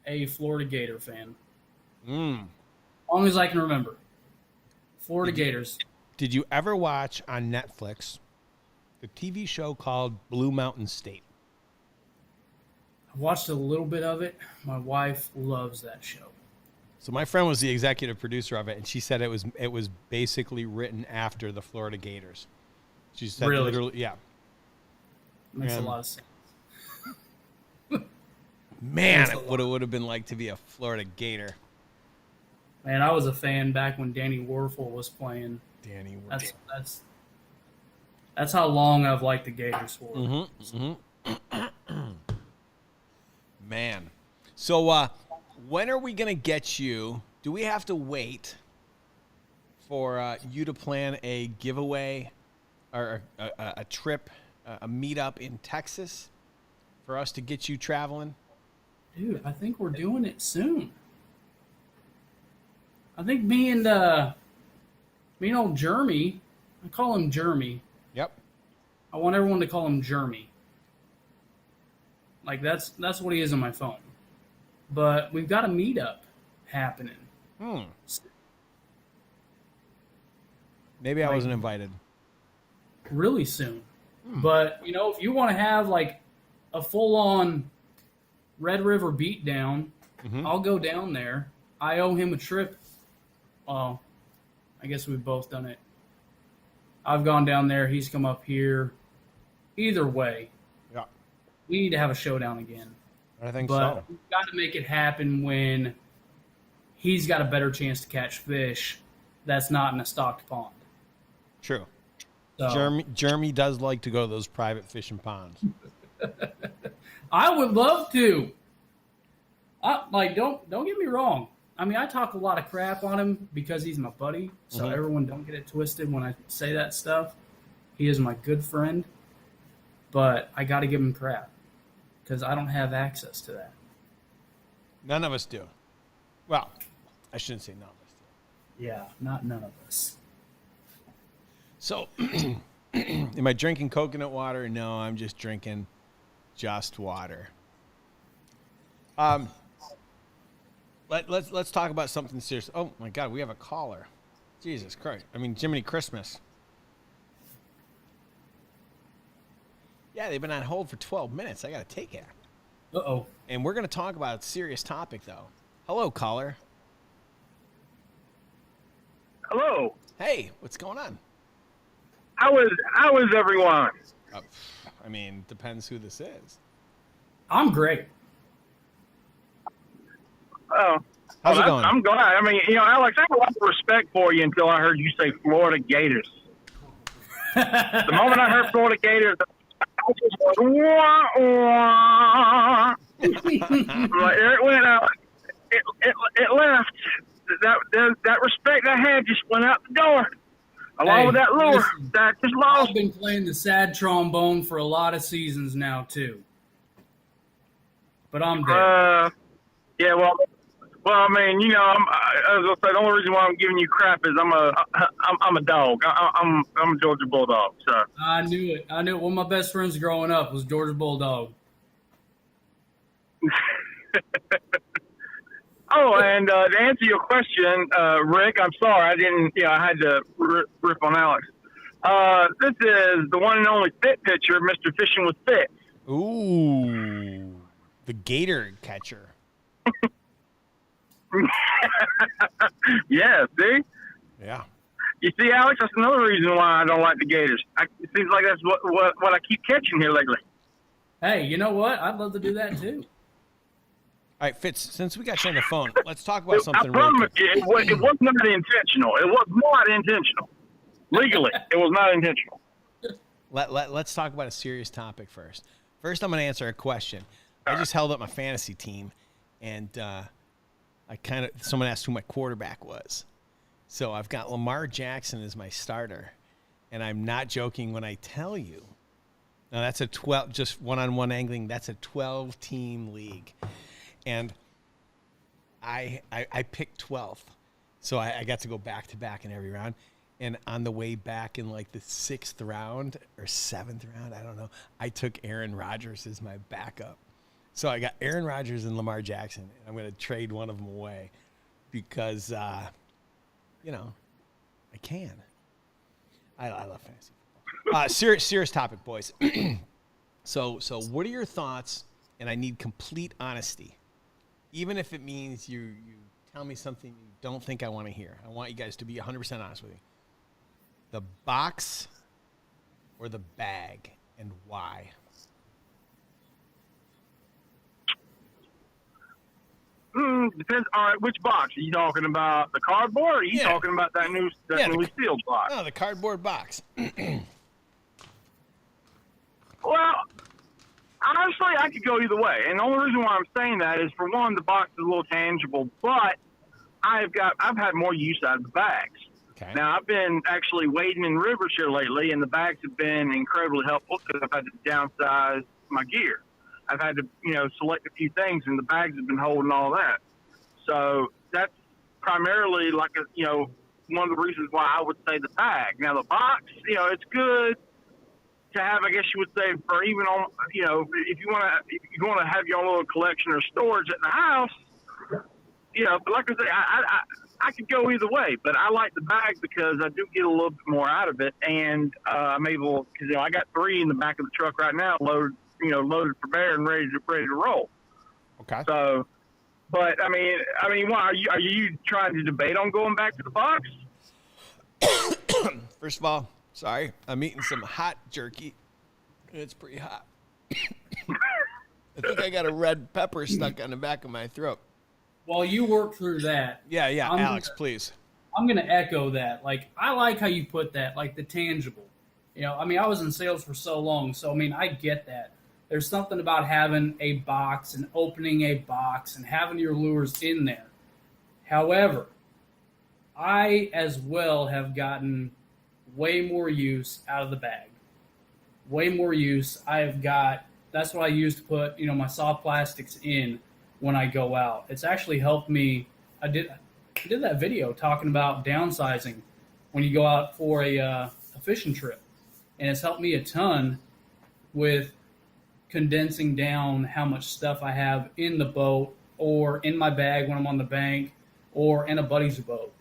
a Florida Gator fan. As long as I can remember. Florida Gators. Did you ever watch on Netflix the TV show called Blue Mountain State? I watched a little bit of it. My wife loves that show. So my friend was the executive producer of it, and she said it was basically written after the Florida Gators. She said Really? literally, yeah. Makes a lot of sense. Man, it would have been like to be a Florida Gator. Man, I was a fan back when Danny Werfel was playing. Danny Werfel. That's how long I've liked the Gators for. Man. So when are we going to get you? Do we have to wait for you to plan a giveaway or a trip, a meetup in Texas for us to get you traveling? Dude, I think we're doing it soon. I think me and old Jeremy, I call him Jeremy. Yep. I want everyone to call him Jeremy. Like that's what he is on my phone. but we've got a meetup happening. Maybe I wasn't invited. Really soon. But, you know, if you want to have like a full-on Red River beatdown, I'll go down there. I owe him a trip. Well, I guess we've both done it. I've gone down there. He's come up here. Either way, we need to have a showdown again. I think But so. we've got to make it happen when he's got a better chance to catch fish that's not in a stocked pond. True. So, Jeremy does like to go to those private fishing ponds. I would love to. Don't get me wrong. I mean, I talk a lot of crap on him because he's my buddy. So everyone don't get it twisted when I say that stuff. He is my good friend. But I got to give him crap because I don't have access to that. None of us do. Well, I shouldn't say none of us do. Yeah, not none of us. So, am I drinking coconut water? No, I'm just drinking just water. Let's talk about something serious. Oh my God, we have a caller. Jesus Christ! I mean, Jiminy Christmas. Yeah, they've been on hold for 12 minutes. I got to take it. Uh-oh. And we're going to talk about a serious topic, though. Hello, caller. Hello. Hey, what's going on? How is everyone? I mean, depends who this is. I'm great. Oh, How's it going? I'm glad. I mean, you know, Alex, I had a lot of respect for you until I heard you say Florida Gators. The moment I heard Florida Gators, I was just like, wah, wah. Like, there it went out. It left. That respect I had just went out the door. Along with that lure, listen, that just lost. I've been playing the sad trombone for a lot of seasons now, too. But I'm there. Yeah, well, I mean, you know, as I said, the only reason why I'm giving you crap is I'm a dog. I'm a Georgia Bulldog. So I knew it. One of my best friends growing up was Georgia Bulldog. Oh, and to answer your question, Rick, I'm sorry, I didn't. You know, I had to rip on Alex. This is the one and only Fit pitcher, Mr. Fishing with Fit. Ooh, the gator catcher. Yeah, see? Yeah. You see, Alex, that's another reason why I don't like the Gators. It seems like that's what I keep catching here lately. Hey, you know what? I'd love to do that, too. All right, Fitz, since we got you on the phone, let's talk about something I promise really you, it was not intentional. It was not intentional. Legally, it was not intentional. Let's talk about a serious topic first. First, I'm going to answer a question. I just held up my fantasy team, and someone asked who my quarterback was. So I've got Lamar Jackson as my starter, and I'm not joking when I tell you. Now, that's a 12, just one-on-one angling. That's a 12-team league. And I picked 12th. So I got to go back-to-back in every round. And on the way back in like the 6th round or 7th round, I don't know, I took Aaron Rodgers as my backup. So I got Aaron Rodgers and Lamar Jackson. And I'm going to trade one of them away because, you know, I can. I love fantasy football. Serious topic, boys. So what are your thoughts? And I need complete honesty. Even if it means you tell me something you don't think I want to hear. I want you guys to be 100% honest with me. The box or the bag, and why? Depends. All right, which box? Are you talking about the cardboard, or are you talking about that newly sealed box? No, the cardboard box. Well, honestly, I could go either way, and the only reason why I'm saying that is, for one, the box is a little tangible, but I've had more use out of the bags. Okay. Now, I've been actually wading in rivers here lately, and the bags have been incredibly helpful because I've had to downsize my gear. I've had to, select a few things, and the bags have been holding all that. So that's primarily one of the reasons why I would say the bag. Now, the box, it's good to have, I guess you would say, for even on, if you want to have your own little collection or storage at the house, but like I say, I could go either way, but I like the bag because I do get a little bit more out of it, and I'm able, because I got 3 in the back of the truck right now, loaded for bear and ready to roll. Okay. So, but I mean, why are you trying to debate on going back to the box? First of all, sorry, I'm eating some hot jerky. It's pretty hot. I think I got a red pepper stuck on the back of my throat. While you work through that, Yeah, Alex, please. I'm going to echo that. Like, I like how you put that, like the tangible. I was in sales for so long, so I get that. There's something about having a box and opening a box and having your lures in there. However, I as well have gotten way more use out of the bag. Way more use. That's what I use to put, my soft plastics in when I go out. It's actually helped me. I did that video talking about downsizing when you go out for a fishing trip. And it's helped me a ton with condensing down how much stuff I have in the boat or in my bag when I'm on the bank or in a buddy's boat.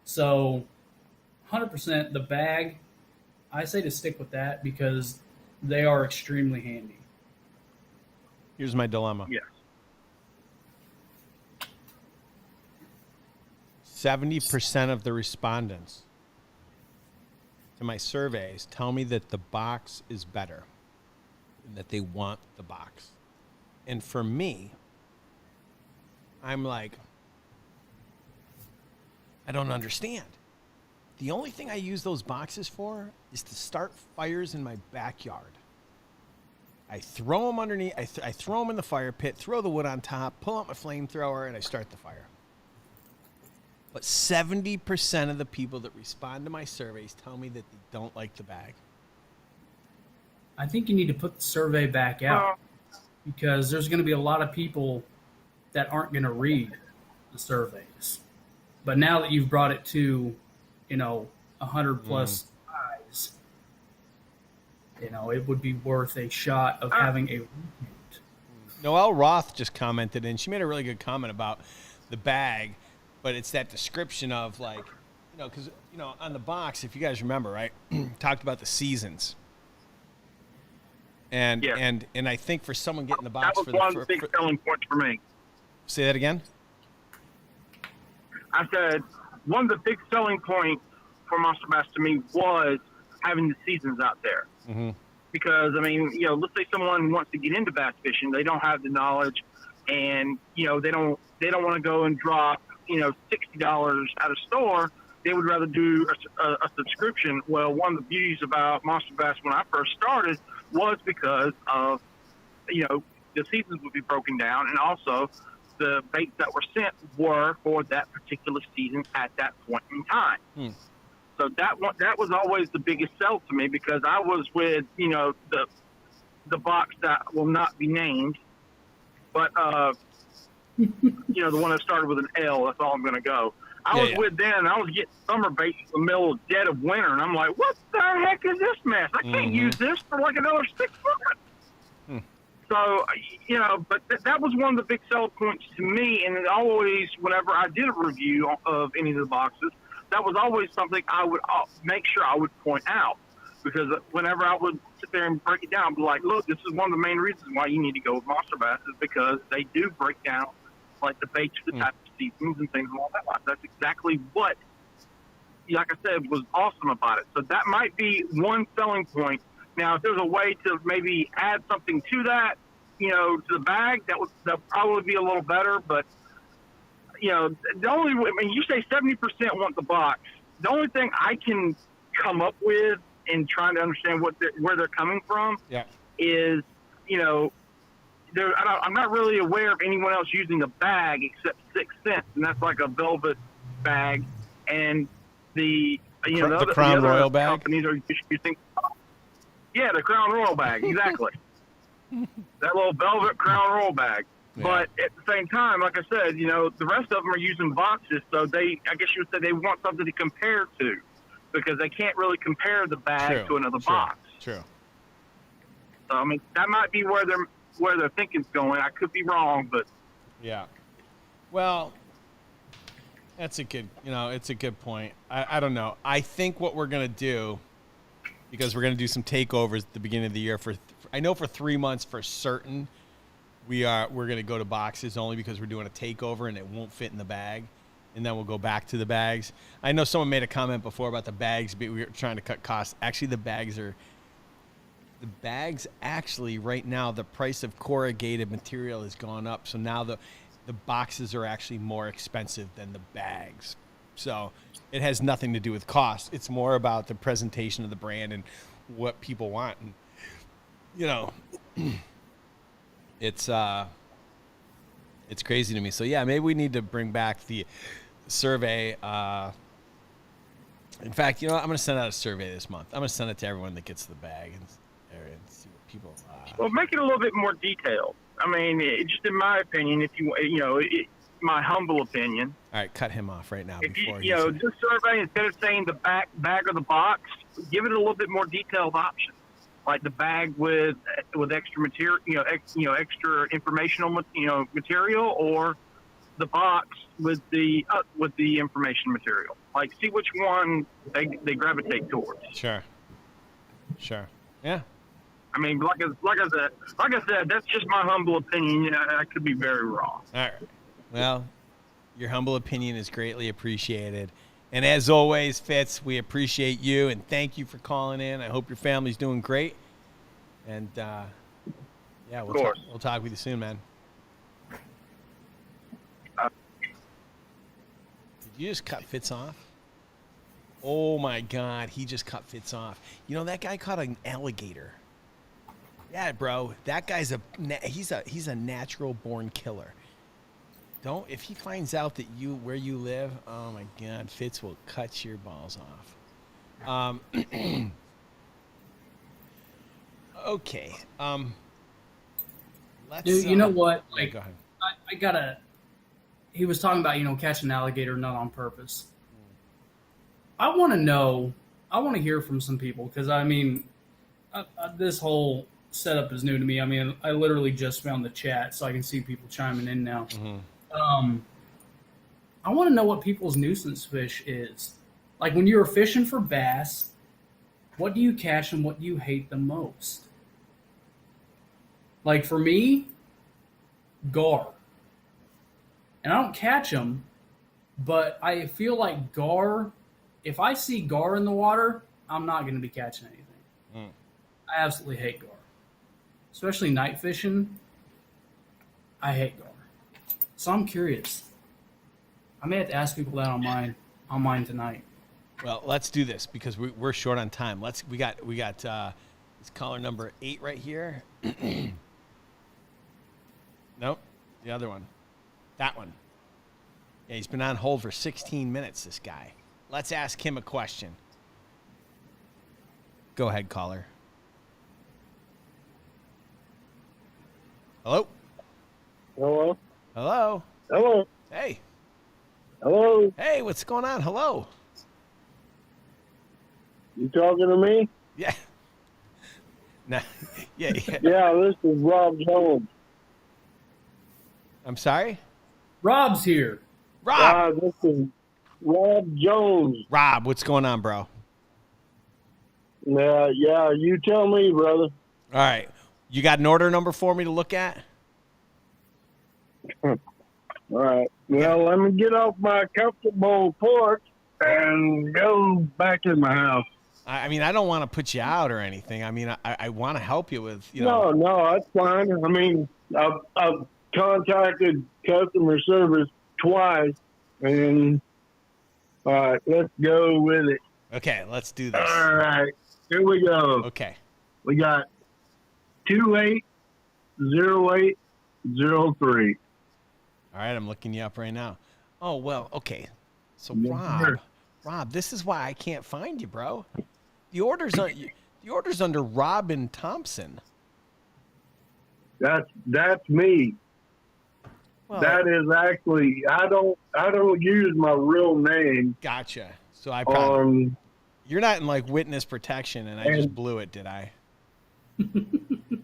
So 100% the bag, I say to stick with that because they are extremely handy. Here's my dilemma. Yes. 70% of the respondents to my surveys tell me that the box is better and that they want the box. And for me, I'm like, I don't understand. The only thing I use those boxes for is to start fires in my backyard. I throw them underneath, I throw them in the fire pit, throw the wood on top, pull out my flamethrower, and I start the fire. But 70% of the people that respond to my surveys tell me that they don't like the bag. I think you need to put the survey back out because there's going to be a lot of people that aren't going to read the surveys. But now that you've brought it to, 100 plus eyes, it would be worth a shot of having a repeat. Noelle Roth just commented, and she made a really good comment about the bag. But it's that description of because, on the box, if you guys remember, right, talked about the seasons. And and I think for someone getting the box that was one of the big selling points for me. Say that again? I said one of the big selling points for Monster Bass to me was having the seasons out there. Mm-hmm. Because, let's say someone wants to get into bass fishing, they don't have the knowledge, and, they don't want to go and drop $60 at a store. They would rather do a subscription. Well, one of the beauties about Monster Bass when I first started was because of, the seasons would be broken down, and also the baits that were sent were for that particular season at that point in time. So that was always the biggest sell to me because I was with, the box that will not be named, but the one that started with an L, that's all I'm going to go. I was with them, and I was getting summer baits in the middle of dead of winter, and I'm like, what the heck is this mess? I can't use this for like another 6 months. So, but that was one of the big selling points to me, and it always, whenever I did a review of any of the boxes, that was always something I would make sure I would point out. Because whenever I would sit there and break it down, I'd be like, look, this is one of the main reasons why you need to go with Monster Bass is because they do break down like the baits for the type of seasons and things along that line. That's exactly what, like I said, was awesome about it. So that might be one selling point. Now, if there's a way to maybe add something to that, to the bag, that would probably be a little better. But, the only, you say 70% want the box. The only thing I can come up with in trying to understand where they're coming from is, I'm not really aware of anyone else using a bag except 6 cents, and that's like a velvet bag. And the Crown Royal bag companies are using, the Crown Royal bag, exactly. That little velvet Crown Royal bag. Yeah. But at the same time, like I said, the rest of them are using boxes, so I guess you would say they want something to compare to, because they can't really compare the bag to another box. True. So I mean, that might be where their thinking's going. I could be wrong, but Yeah. Well, that's a good, it's a good point. I don't know. I think what we're going to do, because we're going to do some takeovers at the beginning of the year I know for 3 months for certain, we're going to go to boxes only because we're doing a takeover and it won't fit in the bag. And then we'll go back to the bags. I know someone made a comment before about the bags, but we were trying to cut costs. Actually, the bags actually right now, the price of corrugated material has gone up. So now the boxes are actually more expensive than the bags. So it has nothing to do with cost. It's more about the presentation of the brand and what people want. And, it's crazy to me. So yeah, maybe we need to bring back the survey. In fact, I'm going to send out a survey this month. I'm going to send it to everyone that gets the bag and see what people. Well, make it a little bit more detailed. I mean, just in my opinion, if my humble opinion. All right, cut him off right now. If before this survey, instead of saying the bag or the box, give it a little bit more detailed option, like the bag with extra material, extra informational, material, or the box with the information material. Like, see which one they gravitate towards. Sure. Yeah. I mean, like I said, that's just my humble opinion. I could be very wrong. All right. Well, your humble opinion is greatly appreciated. And as always, Fitz, we appreciate you and thank you for calling in. I hope your family's doing great. And we'll talk with you soon, man. Did you just cut Fitz off? Oh my God, he just cut Fitz off. That guy caught an alligator. Yeah, bro, that guy's he's a natural born killer. If he finds out that where you live, oh my God, Fitz will cut your balls off. Okay. Let's. Dude, you know what? Go ahead. I gotta. He was talking about catching an alligator not on purpose. I want to know. I want to hear from some people because this whole setup is new to me. I mean, I literally just found the chat, so I can see people chiming in now. Mm-hmm. I want to know what people's nuisance fish is. Like when you were fishing for bass, what do you catch and what do you hate the most? Like for me, gar. And I don't catch them, but I feel like gar, if I see gar in the water, I'm not going to be catching anything. I absolutely hate gar. Especially night fishing, I hate gar. So I'm curious. I may have to ask people that on mine tonight. Well, let's do this because we're short on time. We got this caller number 8 right here. Nope, the other one. That one. Yeah, he's been on hold for 16 minutes, this guy. Let's ask him a question. Go ahead, caller. Hello? Hello? Hello? Hello? Hey. Hello? Hey, what's going on? Hello? You talking to me? Yeah. No. Yeah. Yeah, this is Rob Jones. I'm sorry? Rob's here. Rob! This is Rob Jones. Rob, what's going on, bro? Yeah, you tell me, brother. All right. You got an order number for me to look at? All right. Well, let me get off my comfortable porch and go back in my house. I mean, I don't want to put you out or anything. I mean, I want to help you with, No, that's fine. I mean, I've contacted customer service twice, and all right, let's go with it. Okay, let's do this. All right, here we go. Okay. We got 280803. All right, I'm looking you up right now. Oh, well, okay. So, Yes, Rob, this is why I can't find you, bro. The order's under Robin Thompson. That's me. Well, That is actually I don't use my real name. Gotcha. So I probably you're not in like witness protection, and I just And- blew it, did I?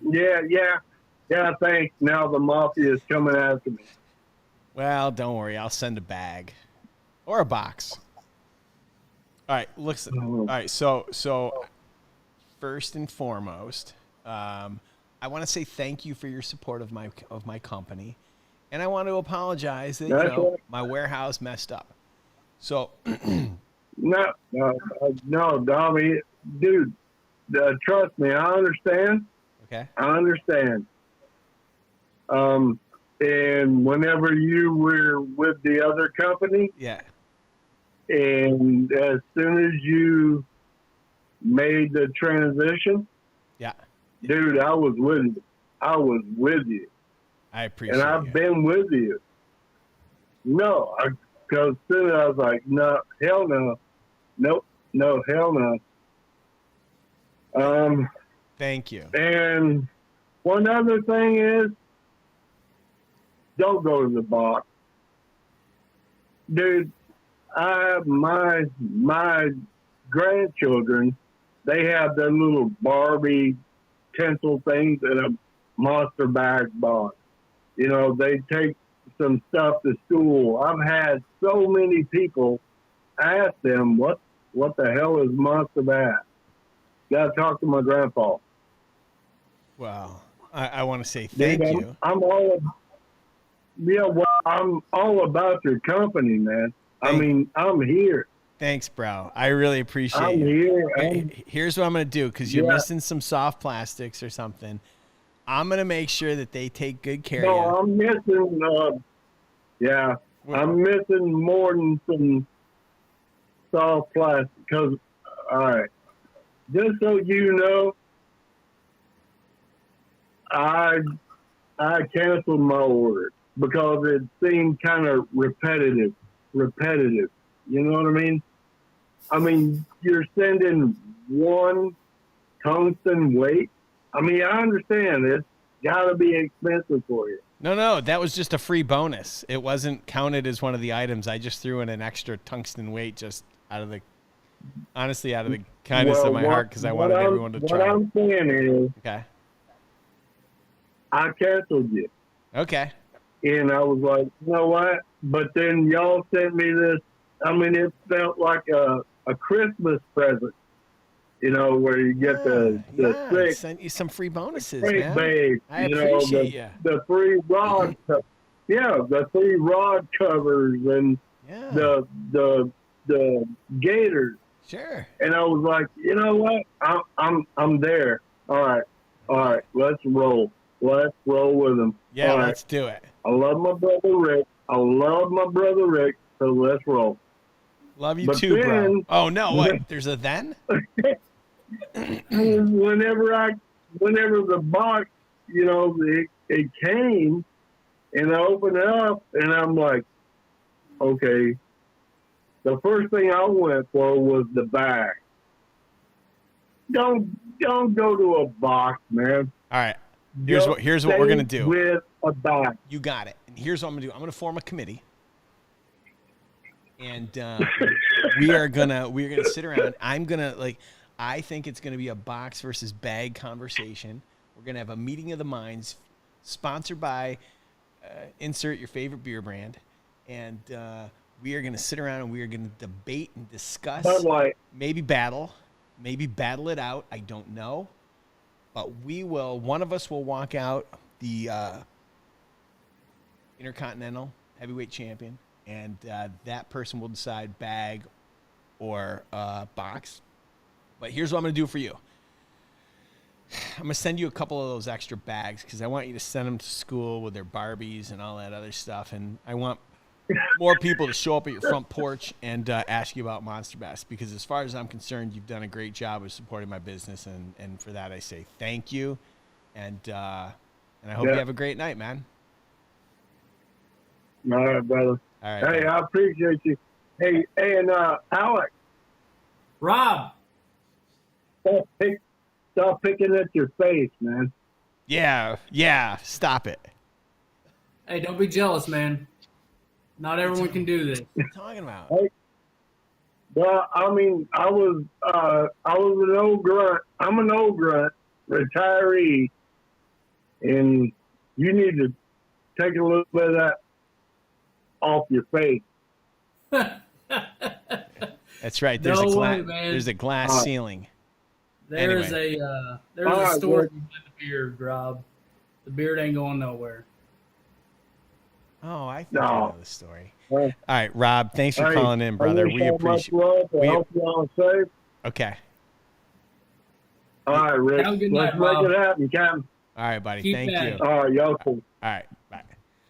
Yeah, thanks. Now the mafia is coming after me. Well, don't worry. I'll send a bag or a box. All right. All right. So first and foremost, I want to say thank you for your support of my company, and I want to apologize that Right. my warehouse messed up. So No, Dommy, dude, trust me, I understand. okay. I understand. And whenever you were with the other company, Yeah. and as soon as you made the transition, Yeah. dude, I was with you. I was with you. I appreciate And I've you. been with you. No, because soon I was like, no, hell no. Nope, no, hell no. Thank you. And one other thing is, don't go to the box. Dude, my grandchildren, they have their little Barbie tinsel things in a Monster Bass box. You know, they take some stuff to school. I've had so many people ask them, what the hell is Monster Bass? Got to talk to my grandpa. Well, I want to say thank Dude, you. I'm all about your company, man. I'm here. Thanks, bro. I really appreciate I'm you. here. Hey, here's what I'm going to do because you're Yeah. missing some soft plastics or something. I'm going to make sure that they take good care of you. No, I'm missing. I'm missing more than some soft plastic. Because, all right, just so you know, I canceled my order because it seemed kind of repetitive. You know what I mean? I mean, you're sending one tungsten weight. I mean, I understand it's got to be expensive for you. No, that was just a free bonus. It wasn't counted as one of the items. I just threw in an extra tungsten weight just out of the kindness of my heart because I wanted everyone to try. What I'm saying is, Okay. I canceled you. Okay. And I was like, you know what? But then y'all sent me this. I mean, it felt like a Christmas present, you know, where you get the I six sent you some free bonuses, great man. babe, I you know, appreciate you. the free rod, the free rod covers and Yeah. the gators. Sure. And I was like, you know what? I'm there. All right, let's roll. Let's roll with them. Yeah, All right. let's do it. I love my brother Rick. So let's roll. Love you But too, bro. then- Oh no, what? There's a then? Whenever the box, you know, it came, and I opened it up, and I'm like, okay. The first thing I went for was the bag. Don't go to a box, man. All right. Here's what we're gonna do. With a bag. You got it. And here's what I'm gonna do. I'm gonna form a committee, and we're gonna sit around. I think it's gonna be a box versus bag conversation. We're gonna have a meeting of the minds, sponsored by insert your favorite beer brand, and we are gonna sit around and we are gonna debate and discuss. Bud Light. Maybe battle it out. I don't know. But one of us will walk out the Intercontinental Heavyweight Champion, and that person will decide bag or box. But here's what I'm going to do for you. I'm going to send you a couple of those extra bags because I want you to send them to school with their Barbies and all that other stuff. And I want more people to show up at your front porch and ask you about Monster Bass, because as far as I'm concerned, you've done a great job of supporting my business, and for that I say thank you, and I hope you have a great night, man. All right, brother. All right. Hey, man. I appreciate you. Hey, and Alex, Rob, stop picking at your face, man. Yeah, stop it. hey, don't be jealous, man. Not everyone can do this. What are you talking about? Hey, well, I mean, I was an old grunt. I'm an old grunt, retiree, and you need to take a little bit of that off your face. That's right. There's No a way, man. there's a glass ceiling. There's Anyway. there's All a right, story behind the beard, Rob. The beard ain't going nowhere. Oh, I think No. I know the story. Well, All right, Rob. Thanks for hey, calling in, brother. I wish We y'all much appreciate. love. I we- hope y'all safe. Okay. All right, Rick. Have a good Let's night, make Rob. it happen, Cam. All right, buddy. Keep Thank at you. it. All right, y'all cool. All right, bye.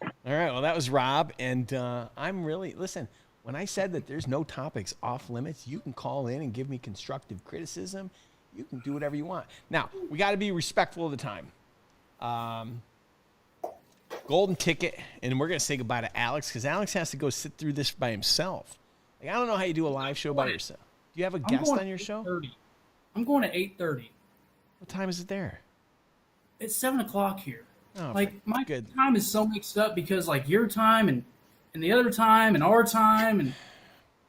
All right, well, that was Rob, and I'm really listen. When I said that there's no topics off limits, you can call in and give me constructive criticism. You can do whatever you want. Now we got to be respectful of the time. Golden ticket, and we're gonna say goodbye to Alex because Alex has to go sit through this by himself. Like I don't know how you do a live show by yourself. Do you have a guest on your show? 8:30. I'm going at 8:30. What time is it there? It's 7:00 here. Oh, Like my good. time is so mixed up because like your time and the other time and our time and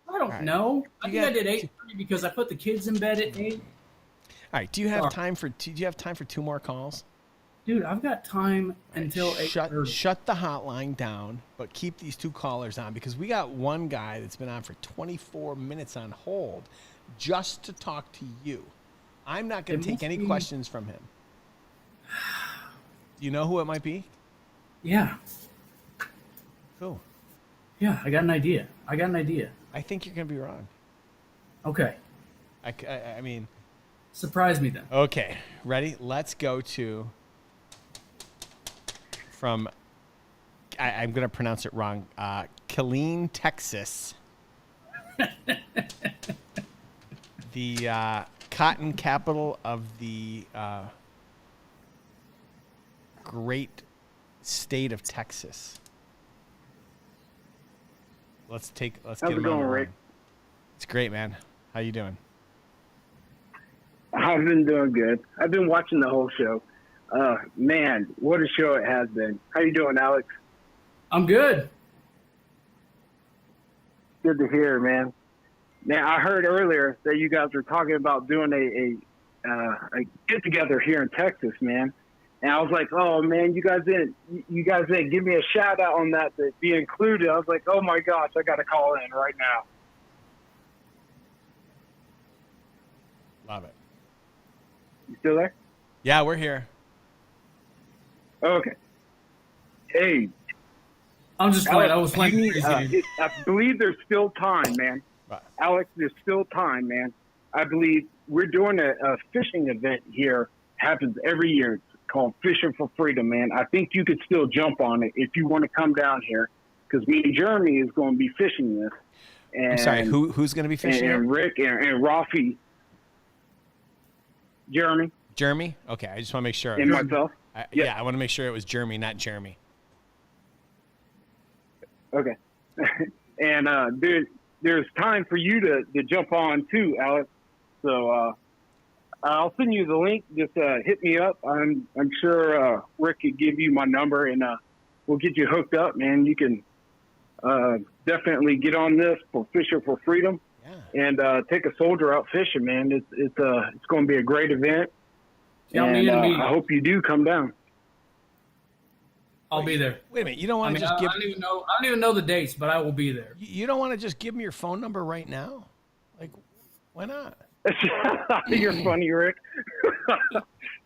I don't right. know. I You think I got- did 8:30 because I put the kids in bed at 8. All right. Do you have Sorry. time for? Do you have time for 2 more calls? Dude, I've got time until 8:30. Shut the hotline down, but keep these 2 callers on because we got one guy that's been on for 24 minutes on hold just to talk to you. I'm not going It to take must any be- questions from him. Do you know who it might be? Yeah. Who? Yeah, I got an idea. I think you're going to be wrong. Okay. I mean, Surprise me then. okay. Ready? Let's go to from, I'm going to pronounce it wrong, Killeen, Texas. The cotton capital of the great state of Texas. Let's get How's him it on going, the line. Rick? It's great, man. How you doing? I've been doing good. I've been watching the whole show. Man, what a show it has been. How you doing, Alex? I'm good. Good to hear, man. Now, I heard earlier that you guys were talking about doing a get together here in Texas, man. And I was like, oh man, you guys didn't give me a shout out on that to be included. I was like, oh my gosh, I got to call in right now. Love it. You still there? Yeah, we're here. Okay. Hey, I'm just playing. I was Alex, playing. you need, I believe there's still time, man. Right. Alex, there's still time, man. I believe we're doing a fishing event here. Happens every year. It's called Fishing for Freedom, man. I think you could still jump on it if you want to come down here because me and Jeremy is going to be fishing this. And, I'm sorry, who's going to be fishing? And Rick and Rafi. Jeremy Jeremy? Okay, I just want to make sure. and myself. Yeah, I want to make sure it was Jeremy, not Jeremy. Okay. And there's time for you to jump on too, Alex. So I'll send you the link. Just hit me up. I'm sure Rick could give you my number, and we'll get you hooked up, man. You can definitely get on this for Fishing for Freedom, and take a soldier out fishing, man. It's going to be a great event, Y'all and need to meet. I hope you do come down. I'll be there. Wait a minute, you don't I want mean, to just give I don't even know the dates, but I will be there. you don't want to just give me your phone number right now? Like, why not? You're funny, Rick.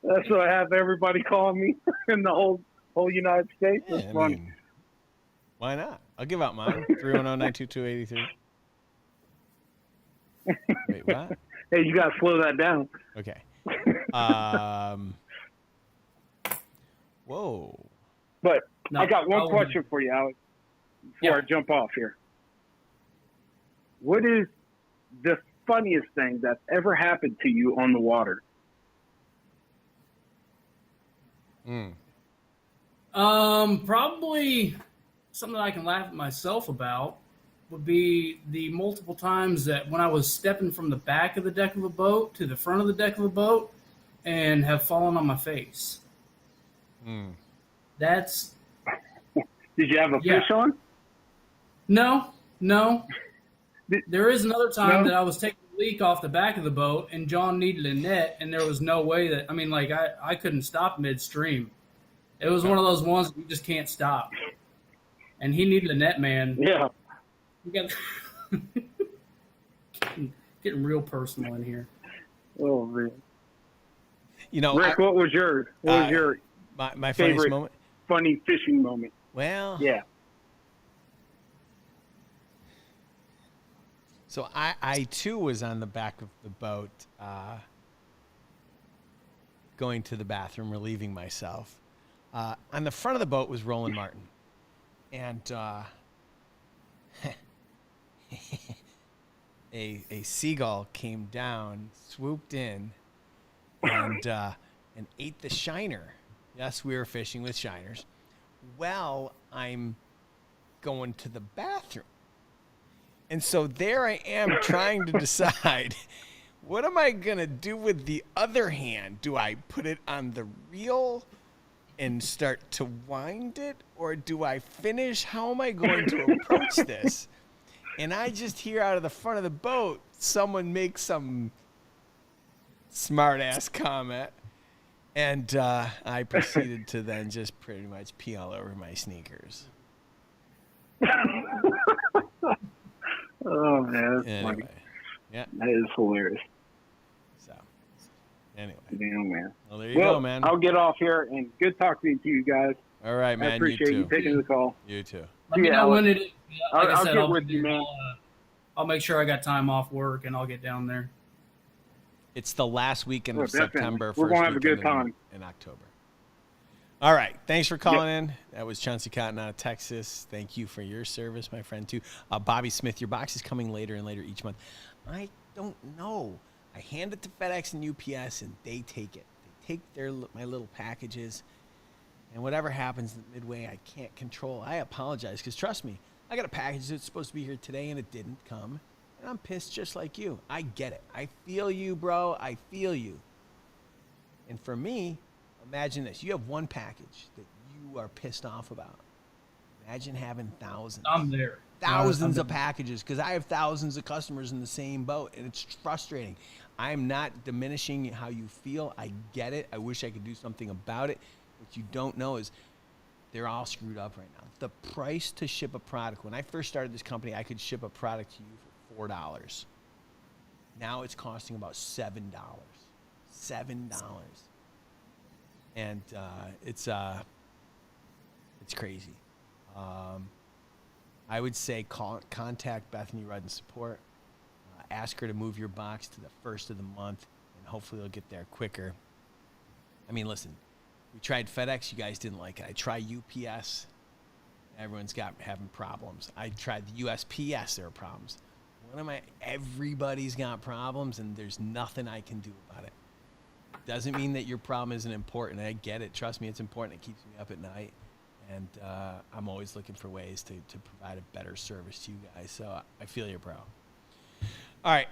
That's what I have everybody call me in the whole United States. Yeah, It's I funny. mean, why not? I'll give out mine. 310-922-83. Wait, what? Hey, you got to slow that down. Okay. Whoa. But No, I got one I'll- question for you, Alex, before Yeah. I jump off here. What is the funniest thing that's ever happened to you on the water? Probably something that I can laugh at myself about would be the multiple times that when I was stepping from the back of the deck of a boat to the front of the deck of a boat and have fallen on my face. That's Did you have a Yeah. fish on? no. There is another time No? that I was taking a leak off the back of the boat and John needed a net and there was no way that, I mean, like I couldn't stop midstream. It was one of those ones that you just can't stop. And he needed a net man. Yeah. You got getting real personal in here. Oh man. You know, Rick, what was your my funniest favorite moment? funny fishing moment? Well, Yeah. So I too was on the back of the boat, going to the bathroom, relieving myself. On the front of the boat was Roland Martin, and a seagull came down, swooped in, and ate the shiner. Yes, we were fishing with shiners. Well, I'm going to the bathroom. And so there I am trying to decide, what am I going to do with the other hand? Do I put it on the reel and start to wind it? Or do I finish? How am I going to approach this? And I just hear out of the front of the boat, someone make some smart-ass comment. And I proceeded to then just pretty much pee all over my sneakers. Oh man, that's Anyway, funny. yeah. That is hilarious. So, anyway. Damn, man. Well, there you go, man. I'll get off here, and good talking to you guys. All right, man. I appreciate you you too. taking the call. You too. Let me know when it is. Like I I'll said, get with you, man. I'll make sure I got time off work, and I'll get down there. It's the last weekend Oh, of definitely. September. We're first gonna have a good weekend time. in October. All right. Thanks for calling in. That was Chauncey Cotton out of Texas. Thank you for your service, my friend, too. Bobby Smith, your box is coming later and later each month. I don't know. I hand it to FedEx and UPS, and they take it. They take my little packages, and whatever happens midway, I can't control. I apologize, because trust me, I got a package that's supposed to be here today, and it didn't come, and I'm pissed just like you. I get it. I feel you, bro. I feel you. And for me, imagine this. You have one package that you are pissed off about. Imagine having thousands. I'm there. Thousands of packages, because I have thousands of customers in the same boat, and it's frustrating. I'm not diminishing how you feel. I get it. I wish I could do something about it. What you don't know is they're all screwed up right now. The price to ship a product, when I first started this company, I could ship a product to you for $4. Now it's costing about $7. $7. And it's crazy. I would say contact Bethany Rudd in support. Ask her to move your box to the first of the month, and hopefully they'll get there quicker. I mean, listen, we tried FedEx. You guys didn't like it. I tried UPS. Everyone's having problems. I tried the USPS. There are problems. Everybody's got problems, and there's nothing I can do about it. Doesn't mean that your problem isn't important. I get it. Trust me, it's important. It keeps me up at night. And I'm always looking for ways to provide a better service to you guys. So I feel you, bro. All right.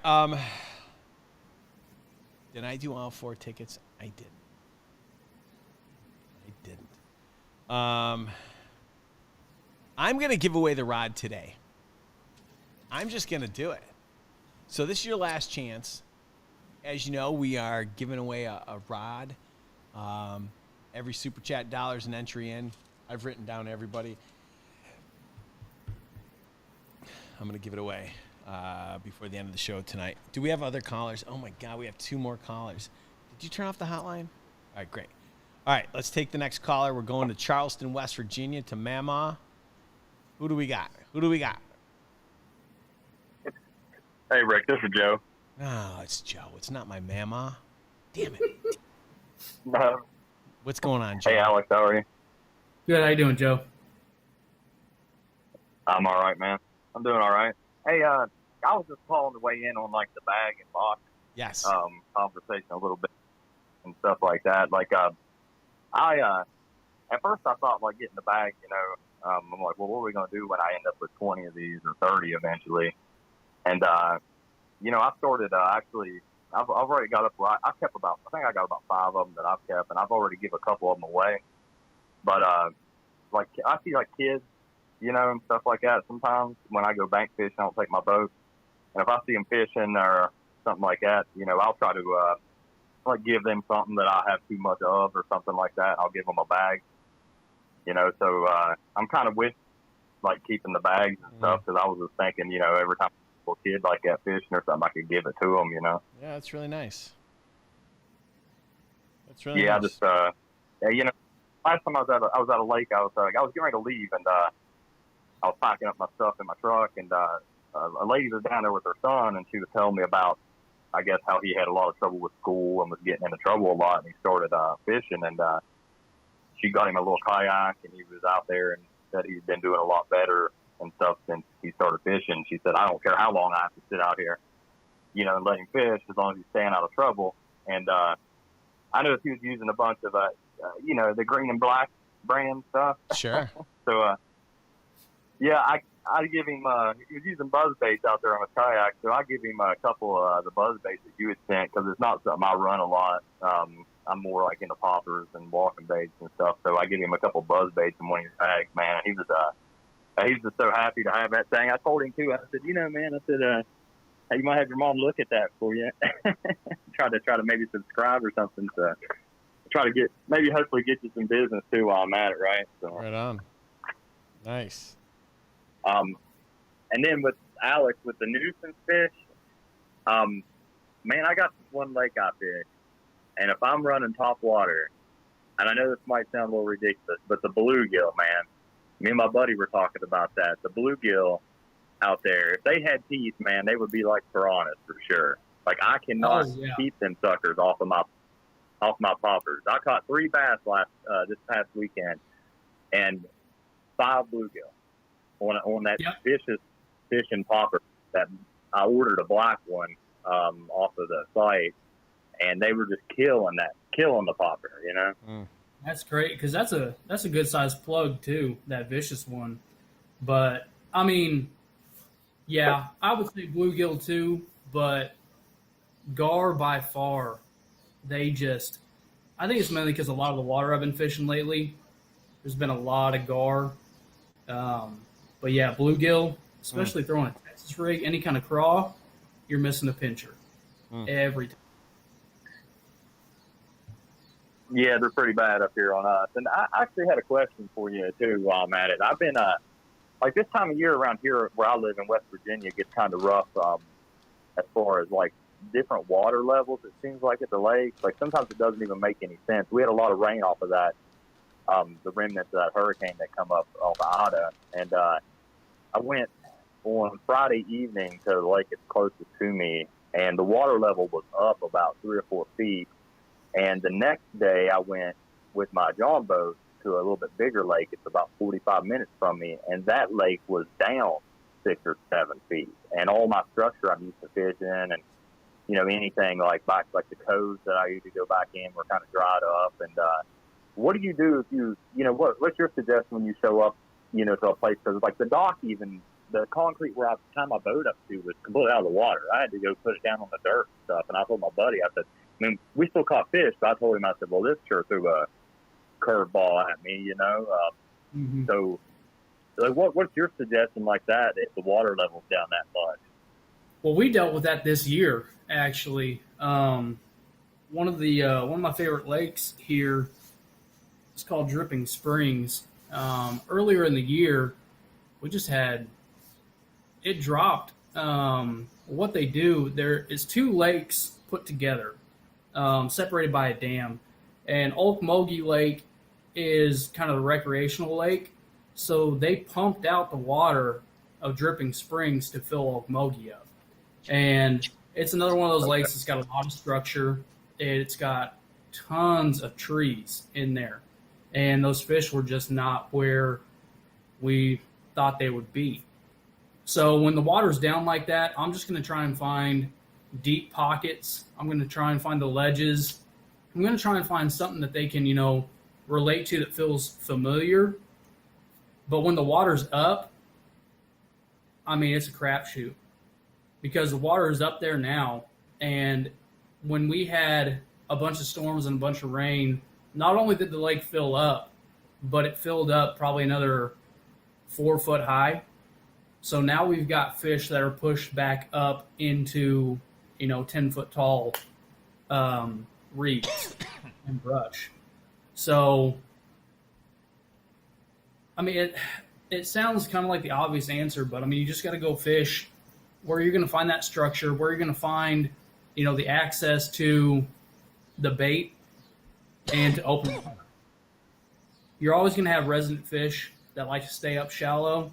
Did I do all 4 tickets? I didn't. I'm going to give away the rod today. I'm just going to do it. So this is your last chance. As you know, we are giving away a rod. Every Super Chat dollar is an entry in. I've written down everybody. I'm going to give it away before the end of the show tonight. Do we have other callers? Oh, my God, we have 2 more callers. Did you turn off the hotline? All right, great. All right, let's take the next caller. We're going to Charleston, West Virginia, to Mamaw. Who do we got? Hey, Rick, this is Joe. No, it's Joe. It's not my Mamaw. Damn it. No. What's going on, Joe? Hey, Alex, how are you? Good. How you doing, Joe? I'm all right, man. I'm doing all right. Hey, I was just calling to weigh in on, like, the bag and box Yes. conversation a little bit and stuff like that. Like, at first I thought, like, getting the bag, I'm like, well, what are we going to do when I end up with 20 of these or 30 eventually? And, I started actually, I've already got up, I think I got about 5 of them that I've kept, and I've already give a couple of them away. But, like, I see, like, kids, and stuff like that. Sometimes when I go bank fishing, I don't take my boat. And if I see them fishing or something like that, I'll try to, like, give them something that I have too much of or something like that. I'll give them a bag. So I'm kind of with like keeping the bags and stuff because I was just thinking, every time a kid like that fishing or something, I could give it to them, Yeah, that's really nice. That's really yeah, nice. just last time I was at a lake, I was getting ready to leave, and I was packing up my stuff in my truck, and a lady was down there with her son, and she was telling me about, I guess, how he had a lot of trouble with school and was getting into trouble a lot, and he started fishing, and she got him a little kayak, and he was out there, and said he's been doing a lot better and stuff since he started fishing. She said, I don't care how long I have to sit out here, and let him fish as long as he's staying out of trouble. And I noticed he was using a bunch of, the green and black brand stuff. Sure. So, yeah, I give him, he was using buzz baits out there on his kayak, so I give him a couple of the buzz baits that you had sent because it's not something I run a lot. I'm more like into poppers and walking baits and stuff, so I give him a couple buzz baits in one of his bags, man. He was just so happy to have that thing. I told him, too, I said, man, hey, you might have your mom look at that for you. try to maybe subscribe or something to try to hopefully get you some business, too, while I'm at it, right? So, right on. Nice. And then with Alex, with the nuisance fish, man, I got this one lake I fish, and if I'm running top water, and I know this might sound a little ridiculous, but the bluegill, man, me and my buddy were talking about that. The bluegill out there, if they had teeth, man, they would be like piranhas for sure. Like I cannot keep them suckers off of my poppers. I caught 3 bass this past weekend, and 5 bluegill on that vicious fishing popper that I ordered a black one off of the site, and they were just killing the popper, That's great because that's a good sized plug too, that vicious one. But I mean, yeah, I would say bluegill too, but gar by far. I think it's mainly because a lot of the water I've been fishing lately, there's been a lot of gar. But yeah, bluegill, especially throwing a Texas rig, any kind of craw, you're missing a pincher every time. Yeah, they're pretty bad up here on us. And I actually had a question for you, too, while I'm at it. I've been, like this time of year around here where I live in West Virginia, it gets kind of rough as far as, like, different water levels, it seems like, at the lakes. Like, sometimes it doesn't even make any sense. We had a lot of rain off of that, the remnants of that hurricane that come up off Ida. And I went on Friday evening to the lake that's closest to me, and the water level was up about 3 or 4 feet. And the next day I went with my John boat to a little bit bigger lake. It's about 45 minutes from me, and that lake was down 6 or 7 feet. And all my structure I'm used to fishing and, anything like the coves that I usually go back in were kind of dried up. And what do you do if what's your suggestion when you show up, to a place? Because like the dock, even the concrete where I tied my boat up to was completely out of the water. I had to go put it down on the dirt and stuff. And I told my buddy, I said, we still caught fish, but I told him, I said, well, this sure threw a curveball at me, So, like, what's your suggestion like that if the water level's down that much? Well, we dealt with that this year, actually. One of my favorite lakes here is called Dripping Springs. Earlier in the year, we just had it dropped. What they do, there is 2 lakes put together, separated by a dam. And Okmulgee Lake is kind of the recreational lake. So they pumped out the water of Dripping Springs to fill Okmulgee up. And it's another one of those lakes that's got a lot of structure. It's got tons of trees in there. And those fish were just not where we thought they would be. So when the water's down like that, I'm just going to try and find deep pockets. I'm going to try and find the ledges. I'm going to try and find something that they can, relate to that feels familiar. But when the water's up, it's a crapshoot because the water is up there now. And when we had a bunch of storms and a bunch of rain, not only did the lake fill up, but it filled up probably another 4 foot high. So now we've got fish that are pushed back up into 10-foot tall reeds and brush. So I mean, it sounds kind of like the obvious answer, but I mean, you just got to go fish where you're going to find that structure, where you're going to find, the access to the bait and to open water. You're always going to have resident fish that like to stay up shallow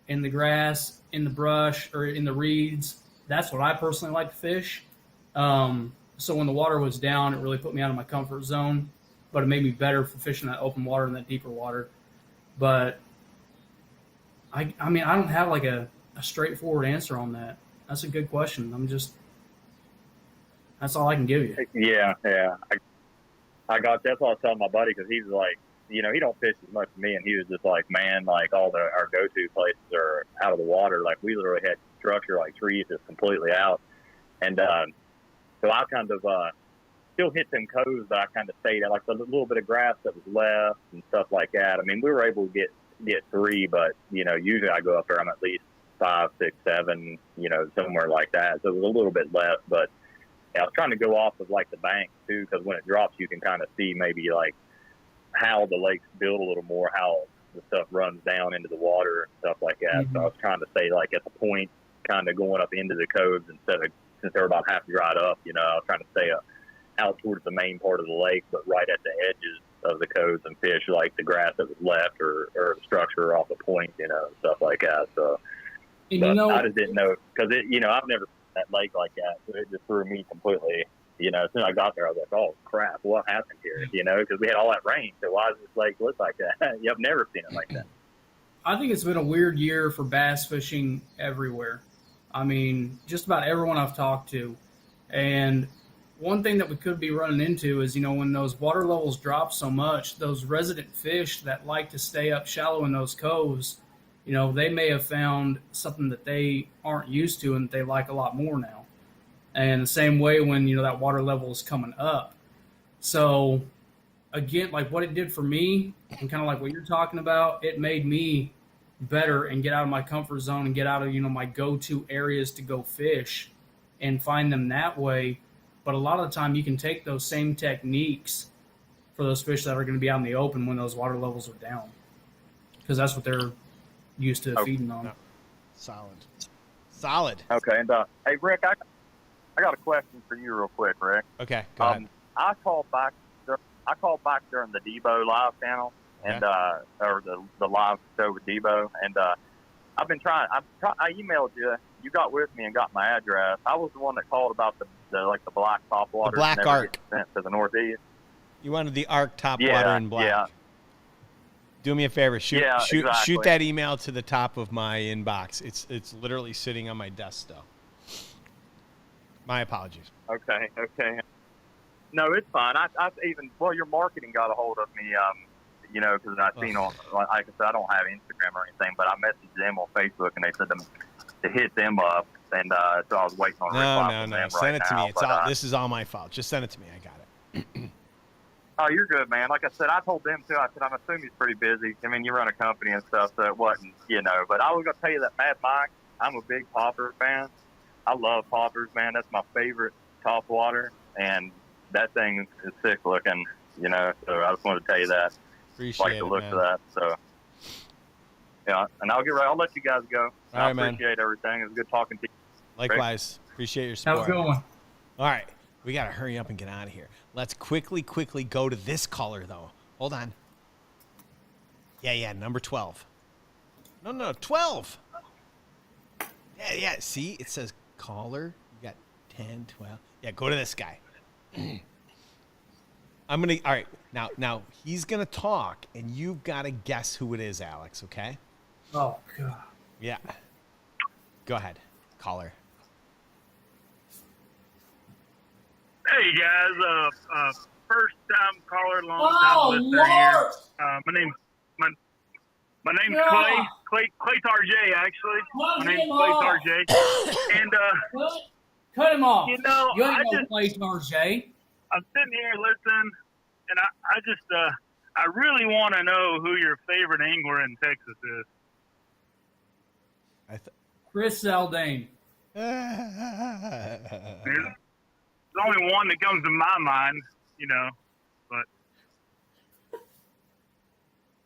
in the grass, in the brush, or in the reeds. That's what I personally like to fish. So when the water was down, it really put me out of my comfort zone, but it made me better for fishing that open water and that deeper water. But I mean, I don't have like a straightforward answer on that. That's a good question. That's all I can give you. Yeah. I got that's what I was telling my buddy because he's like, he don't fish as much as me, and he was just like, man, like our go-to places are out of the water. Like we literally had structure like trees just completely out, and so I kind of still hit them coves, but I kind of stayed at like the little bit of grass that was left and stuff like that. I mean, we were able to get 3, but usually I go up there, I'm at least 5, 6, 7, somewhere like that. So it was a little bit less, but I was trying to go off of like the bank too, because when it drops, you can kind of see maybe like how the lakes build a little more, how the stuff runs down into the water and stuff like that. So I was trying to stay like at the point, kind of going up into the coves instead of, since they're about half dried up, I was trying to stay out towards the main part of the lake, but right at the edges of the coves and fish like the grass that was left or the structure off the point, stuff like that. So I just didn't know because I've never seen that lake like that, so it just threw me completely. As soon as I got there, I was like, "Oh crap, what happened here?" Because we had all that rain. So why does this lake look like that? I've never seen it like that. I think it's been a weird year for bass fishing everywhere. I mean, just about everyone I've talked to, and one thing that we could be running into is, when those water levels drop so much, those resident fish that like to stay up shallow in those coves, they may have found something that they aren't used to and that they like a lot more now. And the same way when, that water level is coming up. So, again, like what it did for me and kind of like what you're talking about, it made me better and get out of my comfort zone and get out of, my go-to areas to go fish and find them that way. But a lot of the time you can take those same techniques for those fish that are going to be out in the open when those water levels are down, because that's what they're used to feeding on. Solid. Okay. And hey, Rick, I got a question for you real quick, Rick. Okay, go ahead. I called back during the Debo live channel and or the live show with Debo, and I've been trying. I emailed you. You got with me and got my address. I was the one that called about the black top water. The black arc sent to the Northeast. You wanted the arc top water in black. Yeah. Do me a favor. Shoot exactly. that email to the top of my inbox. It's literally sitting on my desk though. My apologies. Okay. No, it's fine. Your marketing got a hold of me, because I've seen on, like I said, I don't have Instagram or anything, but I messaged them on Facebook and they said to hit them up, and so I was waiting on a reply from them. Send it to now, me. This is all my fault. Just send it to me. I got it. Oh, you're good, man. Like I said, I told them too. I said, I'm assuming he's pretty busy. I mean, you run a company and stuff, so it wasn't, But I was gonna tell you that Mad Mike, I'm a big popper fan. I love poppers, man. That's my favorite top water, and that thing is sick looking, So I just wanted to tell you that. Appreciate the look of that. So, yeah, and I'll let you guys go. I appreciate everything. It was good talking to you. Likewise. Rick. Appreciate your support. Have a good one. All right. We got to hurry up and get out of here. Let's quickly go to this caller, though. Hold on. Yeah, number 12. No, 12. Yeah. See, it says caller. You got 10, 12. Yeah, go to this guy. All right, now he's going to talk, and you've got to guess who it is, Alex, okay? Oh, God. Yeah. Go ahead, caller. Hey guys, first time caller, long time listener here. My name's Clay Tarjay, actually. My name's Clay Tarjay. And cut him off. You ain't no Clay Tarjay. I'm sitting here listening, and I really want to know who your favorite angler in Texas is. Chris Zaldane. There's only one that comes to my mind, but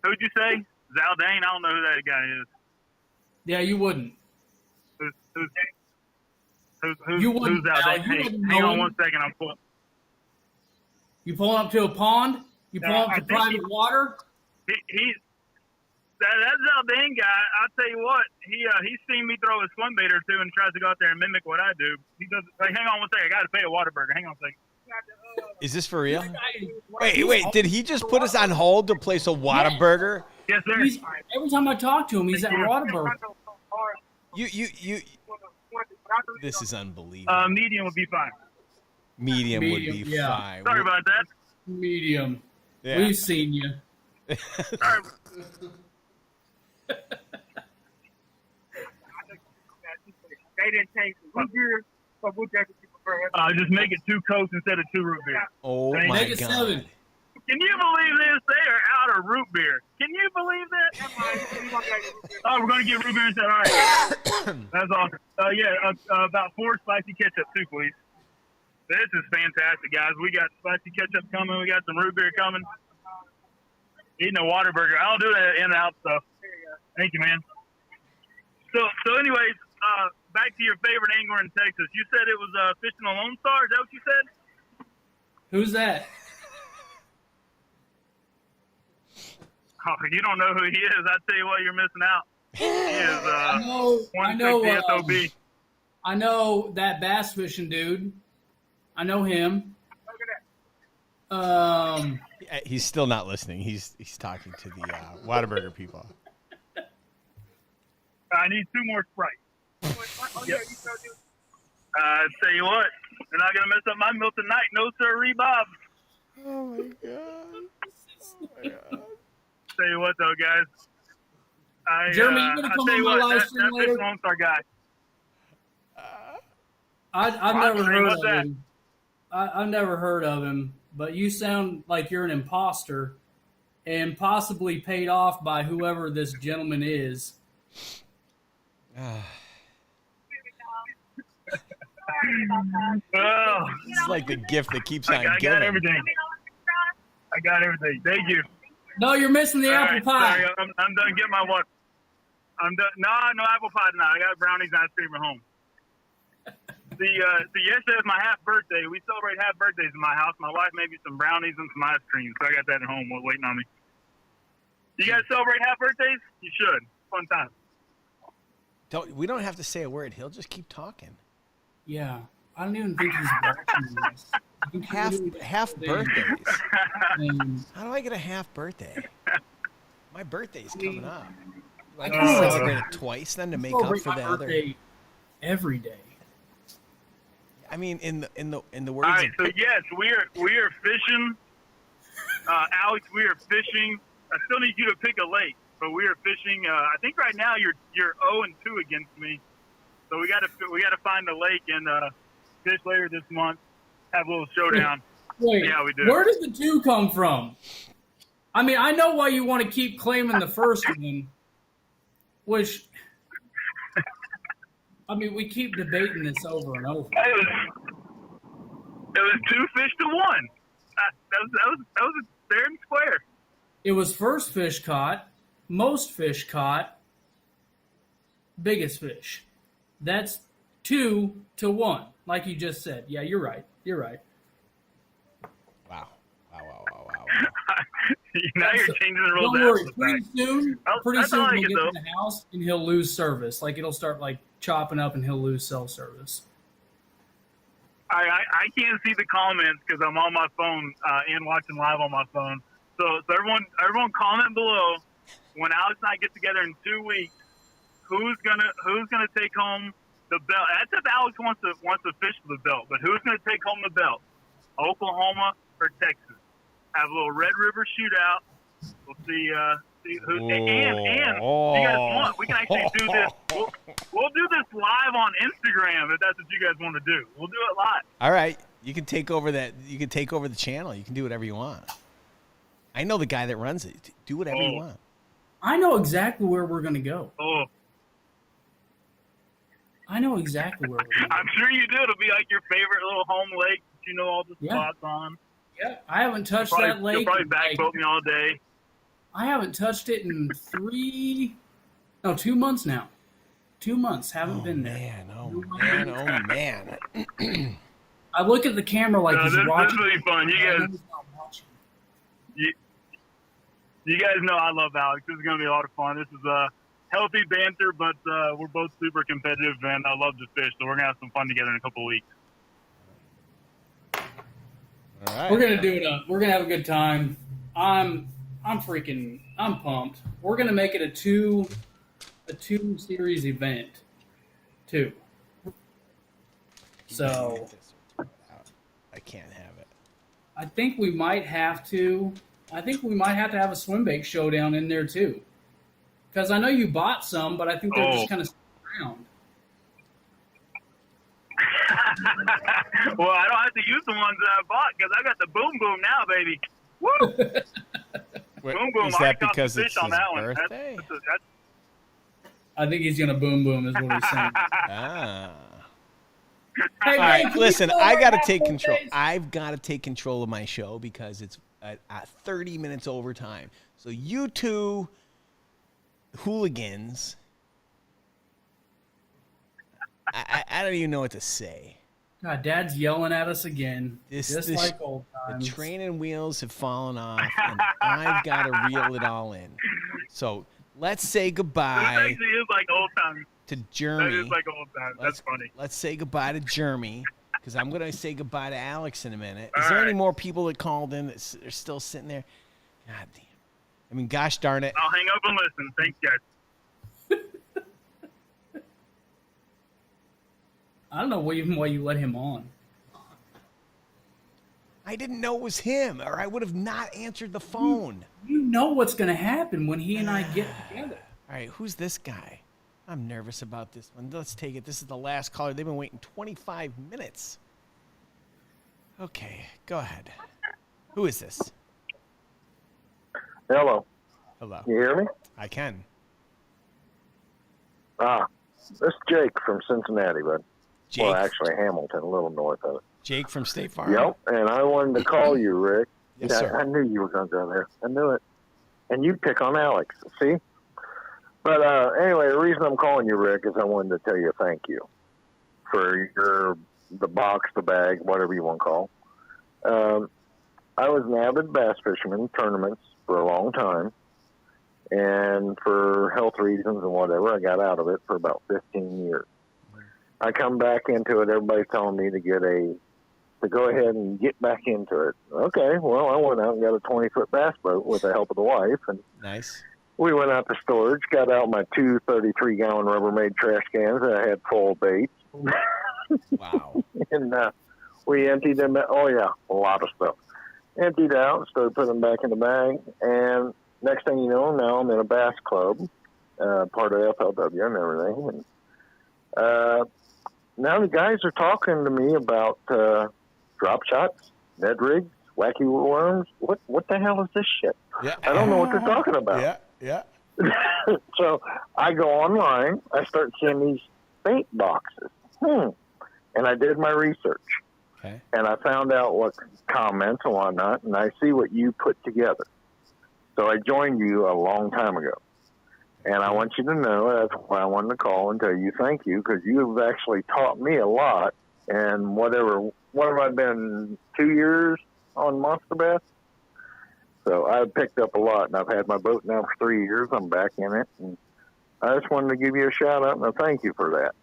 who'd you say? Zaldane, I don't know who that guy is. Yeah, you wouldn't. Who's You wouldn't, Zaldane? you Hey, wouldn't hang know on him. 1 second. I'm pulling. You pulling up to a pond? You pulling up I to think private water? He's that Zaldane guy. I'll tell you what. He's seen me throw a swim bait or two and tries to go out there and mimic what I do. He does. Like, hang on 1 second. I got to pay a Whataburger. Hang on a second. Is this for real? Wait. Did he just put us on hold to place a Whataburger? Yes, sir. Every time I talk to him, he's at Whataburger. You. This is unbelievable. Medium would be fine. Medium would be yeah. fine. Sorry about that. Medium. Yeah. We've seen you. Sorry. They didn't change the root beer, so what jacket you prefer? Just make it 2 Cokes instead of 2 root beer. Oh Make my it God. 7. Can you believe this? They are out of root beer. Can you believe that? Oh, we're going to get root beer instead. All right. That's awesome. About 4 spicy ketchup too, please. This is fantastic, guys. We got spicy ketchup coming. We got some root beer coming. Eating a Whataburger. I'll do that in and out stuff. Thank you, man. So anyways, back to your favorite angler in Texas. You said it was fishing a Lone Star. Is that what you said? Who's that? Oh, you don't know who he is. I tell you what, you're missing out. He is I know. 160 SOB. I know that bass fishing dude. I know him. He's still not listening. He's talking to the Whataburger people. I need 2 more Sprites. Yep. Tell you what, you're not gonna mess up my meal tonight, no sir, Bob. Oh my God. Tell you what though, guys. Jeremy, you gonna come on my live stream later? That Lone Star guy. I've never heard what's of that? him. I've never heard of him, but you sound like you're an imposter and possibly paid off by whoever this gentleman is. Oh, It's like the gift that keeps on I got giving. everything. I got everything. Thank you. No, you're missing the All apple right, pie. sorry, I'm done getting my what? I'm done. No apple pie tonight. I got brownies and ice cream at home. Yesterday was my half birthday. We celebrate half birthdays in my house. My wife made me some brownies and some ice cream, so I got that at home waiting on me. You guys celebrate half birthdays? You should. Fun time. We don't have to say a word. He'll just keep talking. Yeah, I don't even think he's watching this. I think he Half birthdays. And How do I get a half birthday? My birthday's coming up. I I can can celebrate it twice then to make up celebrate for my the other. birthday every day. I mean, in the All words right, of so yes, we are fishing. Alex, we are fishing. I still need you to pick a lake, but we are fishing. I think right now you're 0-2 against me, so we got to find a lake and fish later this month. Have a little showdown. Wait, Yeah, we do. Where does the 2 come from? I mean, I know why you want to keep claiming the first one, which, I mean, we keep debating this over and over. It was 2 fish to 1. That was fair and square. It was first fish caught, most fish caught, biggest fish. That's 2 to 1, like you just said. Yeah, you're right. You're right. wow. Now you're changing the rules. Don't worry. after the Pretty fact. soon, Oh, pretty that's soon all I he'll get, get though. to the house and he'll lose service. Like it'll start like chopping up and he'll lose cell service. I can't see the comments because I'm on my phone and watching live on my phone. So everyone comment below when Alex and I get together in 2 weeks. Who's gonna take home the belt? That's if Alex wants to fish for the belt. But who's gonna take home the belt? Oklahoma or Texas? Have a little Red River shootout. We'll see who. And if you guys want, we can actually do this. We'll do this live on Instagram if that's what you guys want to do. We'll do it live. All right, you can take over that. You can take over the channel. You can do whatever you want. I know the guy that runs it. Do whatever you want. I know exactly where we're going to go. Oh, I know exactly where we're going. I'm sure you do. It'll be like your favorite little home lake that you know all the Yeah. spots on. Yeah, I haven't touched Probably, that lake. You'll probably in, like, backboat me all day. I haven't touched it in 2 months now. 2 months, haven't been there. Oh man. I look at the camera like he's watching. This is really fun. You guys know I love Alex. This is going to be a lot of fun. This is a healthy banter, but we're both super competitive, and I love to fish, so we're going to have some fun together in a couple of weeks. All right. We're gonna do it up. We're gonna have a good time. I'm pumped. We're gonna make it a two series event too. So I can't have it. I think we might have to have a swim bait showdown in there too. Because I know you bought some, but I think they're just kind of around. Well, I don't have to use the ones that I bought because I got the boom boom now, baby. Woo! Wait, boom boom. is I that caught because some it's fish on his that one. birthday? That's I think he's gonna boom boom is what he's saying. Ah. Hey, All right, can we listen, I celebrate got to Apple take control. Days? I've got to take control of my show because it's at 30 minutes over time. So you two hooligans, I don't even know what to say. God, Dad's yelling at us again, just like old The times. training wheels have fallen off, and I've got to reel it all in. So let's say this goodbye actually is like old times. to That Jeremy. is like old times. That's funny. Let's say goodbye to Jeremy, because I'm going to say goodbye to Alex in a minute. Is All there right. any more people that called in that are still sitting there? God damn. I mean, gosh darn it. I'll hang up and listen. Thanks, guys. I don't know even why you let him on. I didn't know it was him, or I would have not answered the phone. You know what's going to happen when he and I get together. All right, who's this guy? I'm nervous about this one. Let's take it. This is the last caller. They've been waiting 25 minutes. Okay, go ahead. Who is this? Hello. Hello. You hear me? I can. This is Jake from Cincinnati, bud. Jake. Well, actually, Hamilton, a little north of it. Jake from State Farm. Yep, and I wanted to call you, Rick. Yes, sir. I knew you were going to go there. I knew it. And you pick on Alex, see? But anyway, the reason I'm calling you, Rick, is I wanted to tell you thank you for the box, the bag, whatever you want to call. I was an avid bass fisherman, tournaments for a long time, and for health reasons and whatever, I got out of it for about 15 years. I come back into it. Everybody's telling me to go ahead and get back into it. Okay, well, I went out and got a 20-foot bass boat with the help of the wife, and Nice. we went out to storage, got out my two 33-gallon Rubbermaid trash cans that I had full of baits. Wow. And we emptied them. Oh, yeah, a lot of stuff. Emptied out, started putting them back in the bag, and next thing you know, now I'm in a bass club, part of FLW and everything. And now the guys are talking to me about drop shots, Ned rigs, wacky worms. What the hell is this shit? Yeah. I don't know what they're talking about. Yeah. So I go online. I start seeing these bait boxes. And I did my research. Okay. And I found out what comments and whatnot, and I see what you put together. So I joined you a long time ago. And I want you to know, that's why I wanted to call and tell you thank you, because you've actually taught me a lot. And what have I been, 2 years on Monster Bass? So I've picked up a lot, and I've had my boat now for 3 years. I'm back in it. And I just wanted to give you a shout-out and a thank you for that.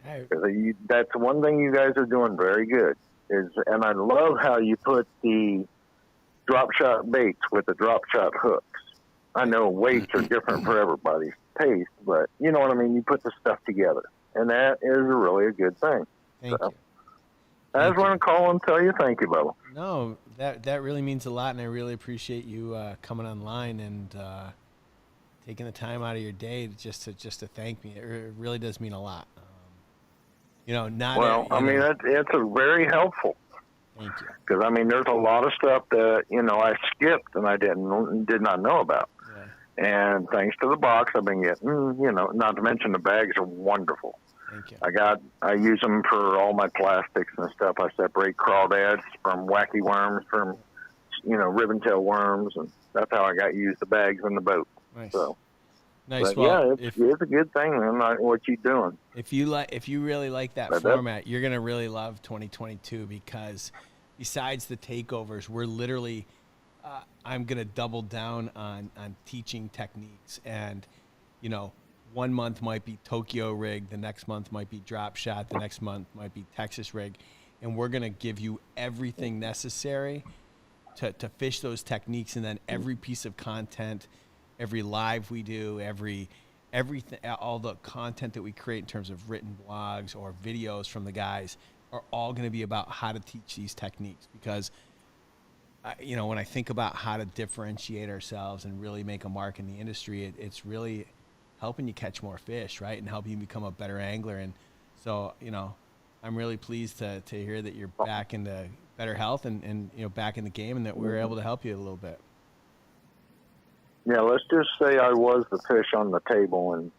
Hey. Because that's one thing you guys are doing very good. And I love how you put the drop shot baits with the drop shot hooks. I know weights are different for everybody's taste, but you know what I mean? You put the stuff together, and that is really a good thing. Thank you. I just want to call and tell you thank you, Bubba. No, that really means a lot, and I really appreciate you coming online and taking the time out of your day just to thank me. It really does mean a lot. It's a very helpful. Thank you. Because there's a lot of stuff that I skipped and I did not know about. Yeah. And thanks to the box, I've been getting, not to mention the bags are wonderful. Thank you. I use them for all my plastics and stuff. I separate crawdads from wacky worms, from ribbon tail worms, and that's how I got used to bags in the boat. Nice. So, nice. but Well, it's a good thing, man. Like what you doing? If you really like that format, you're gonna really love 2022 because besides the takeovers, we're literally I'm gonna double down on teaching techniques, and 1 month might be Tokyo rig, the next month might be drop shot, the next month might be Texas rig, and we're gonna give you everything necessary to fish those techniques, and then every piece of content, every live we do, everything, all the content that we create in terms of written blogs or videos from the guys are all going to be about how to teach these techniques. Because, when I think about how to differentiate ourselves and really make a mark in the industry, it's really helping you catch more fish, right? And helping you become a better angler. And so, I'm really pleased to hear that you're back into better health and back in the game, and that we were able to help you a little bit. Yeah, let's just say I was the fish on the table and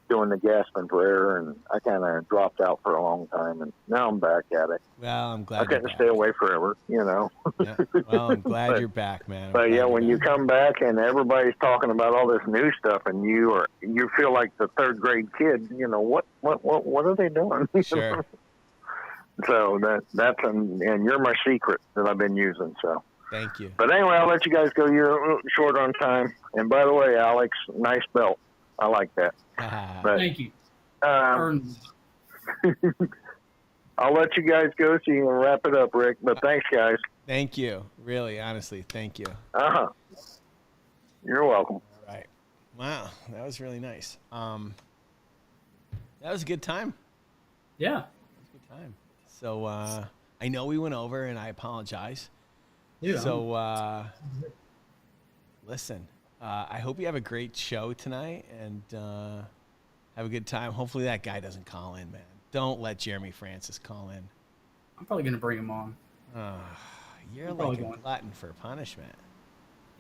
doing the gasping for air, and I kind of dropped out for a long time, and now I'm back at it. Well, I'm glad. I couldn't stay away forever, Yeah. Well, I'm glad you're back, man. But yeah, when you come back and everybody's talking about all this new stuff, and you feel like the third grade kid, what are they doing? Sure. So that's and you're my secret that I've been using. So. Thank you. But anyway, I'll let you guys go. You're short on time. And by the way, Alex, nice belt. I like that. But, Thank you. I'll let you guys go so you can wrap it up, Rick. But thanks, guys. Thank you. Really, honestly, thank you. You're welcome. All right. Wow, that was really nice. That was a good time. Yeah. It was a good time. So I know we went over, and I apologize. Yeah. So, listen, I hope you have a great show tonight and have a good time. Hopefully that guy doesn't call in, man. Don't let Jeremy Francis call in. I'm probably going to bring him on. You're like a glutton for punishment.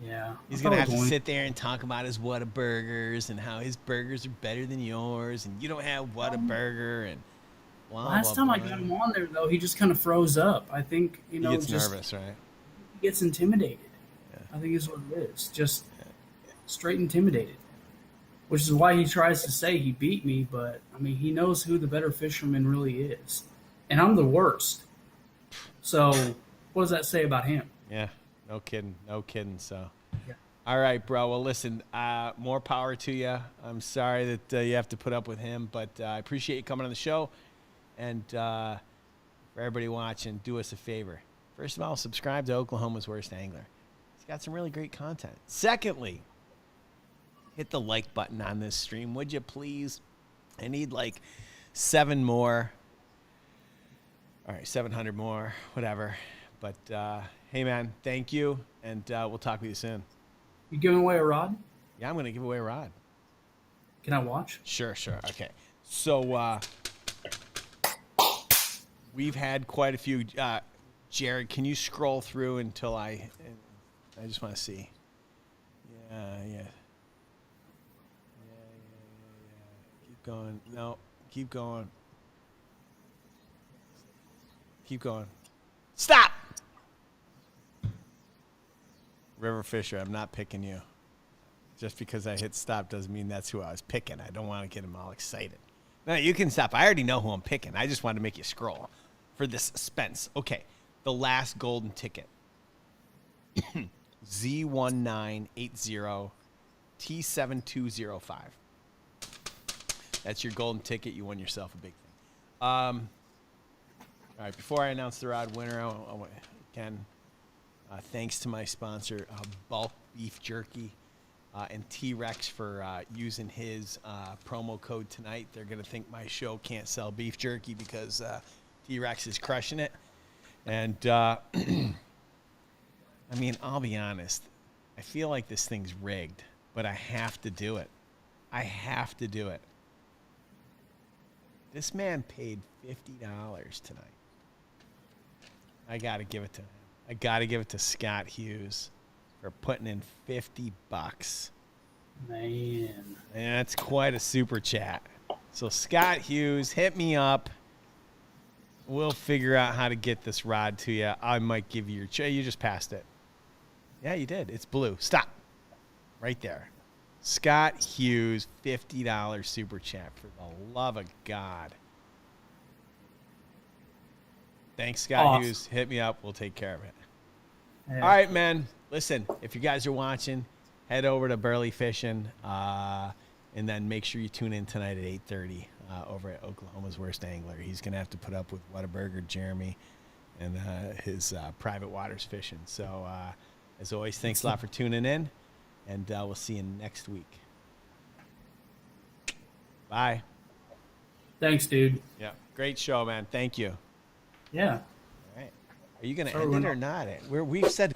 Yeah. He's going to have to sit there and talk about his Whataburgers and how his burgers are better than yours, and you don't have Whataburger, and last time I got him on there, though, he just kind of froze up. I think, he gets nervous, right? Gets intimidated. Yeah. I think is what it is. Just straight intimidated. Which is why he tries to say he beat me, but he knows who the better fisherman really is. And I'm the worst. So what does that say about him? Yeah, no kidding. So yeah. All right, bro. Well, listen, more power to you. I'm sorry that you have to put up with him, but I appreciate you coming on the show. And for everybody watching, do us a favor. First of all, subscribe to Oklahoma's Worst Angler. He's got some really great content. Secondly, hit the like button on this stream, would you please? I need like 7 more. All right, 700 more, whatever. But, hey, man, thank you, and we'll talk with you soon. You giving away a rod? Yeah, I'm going to give away a rod. Can I watch? Sure. Okay. So we've had quite a few... Jared, can you scroll through until I just want to see. Yeah. Keep going. No, keep going. Stop! River Fisher, I'm not picking you. Just because I hit stop doesn't mean that's who I was picking. I don't want to get him all excited. No, you can stop. I already know who I'm picking. I just wanted to make you scroll for the suspense. Okay. The last golden ticket. Z1980 T7205. That's your golden ticket. You won yourself a big thing. All right, before I announce the rod winner, again, thanks to my sponsor, Bulk Beef Jerky, and T-Rex for using his promo code tonight. They're going to think my show can't sell beef jerky because T-Rex is crushing it. And, I'll be honest. I feel like this thing's rigged, but I have to do it. This man paid $50 tonight. I got to give it to him. I got to give it to Scott Hughes for putting in $50. Man. And that's quite a super chat. So, Scott Hughes, hit me up. We'll figure out how to get this rod to you. I might give you your you just passed it. Yeah, you did. It's blue. Stop. Right there. Scott Hughes, $50 super chat, for the love of God. Thanks, Scott Awesome. Hughes. Hit me up. We'll take care of it. Yeah. All right, man. Listen, if you guys are watching, head over to Burley Fishing, and then make sure you tune in tonight at 8:30 over at Oklahoma's Worst Angler. He's going to have to put up with Whataburger Jeremy and his private waters fishing. So, as always, thanks a lot for tuning in, and we'll see you next week. Bye. Thanks, dude. Yeah, great show, man. Thank you. Yeah. All right. Are you going to Sorry, end we're it or not? We've said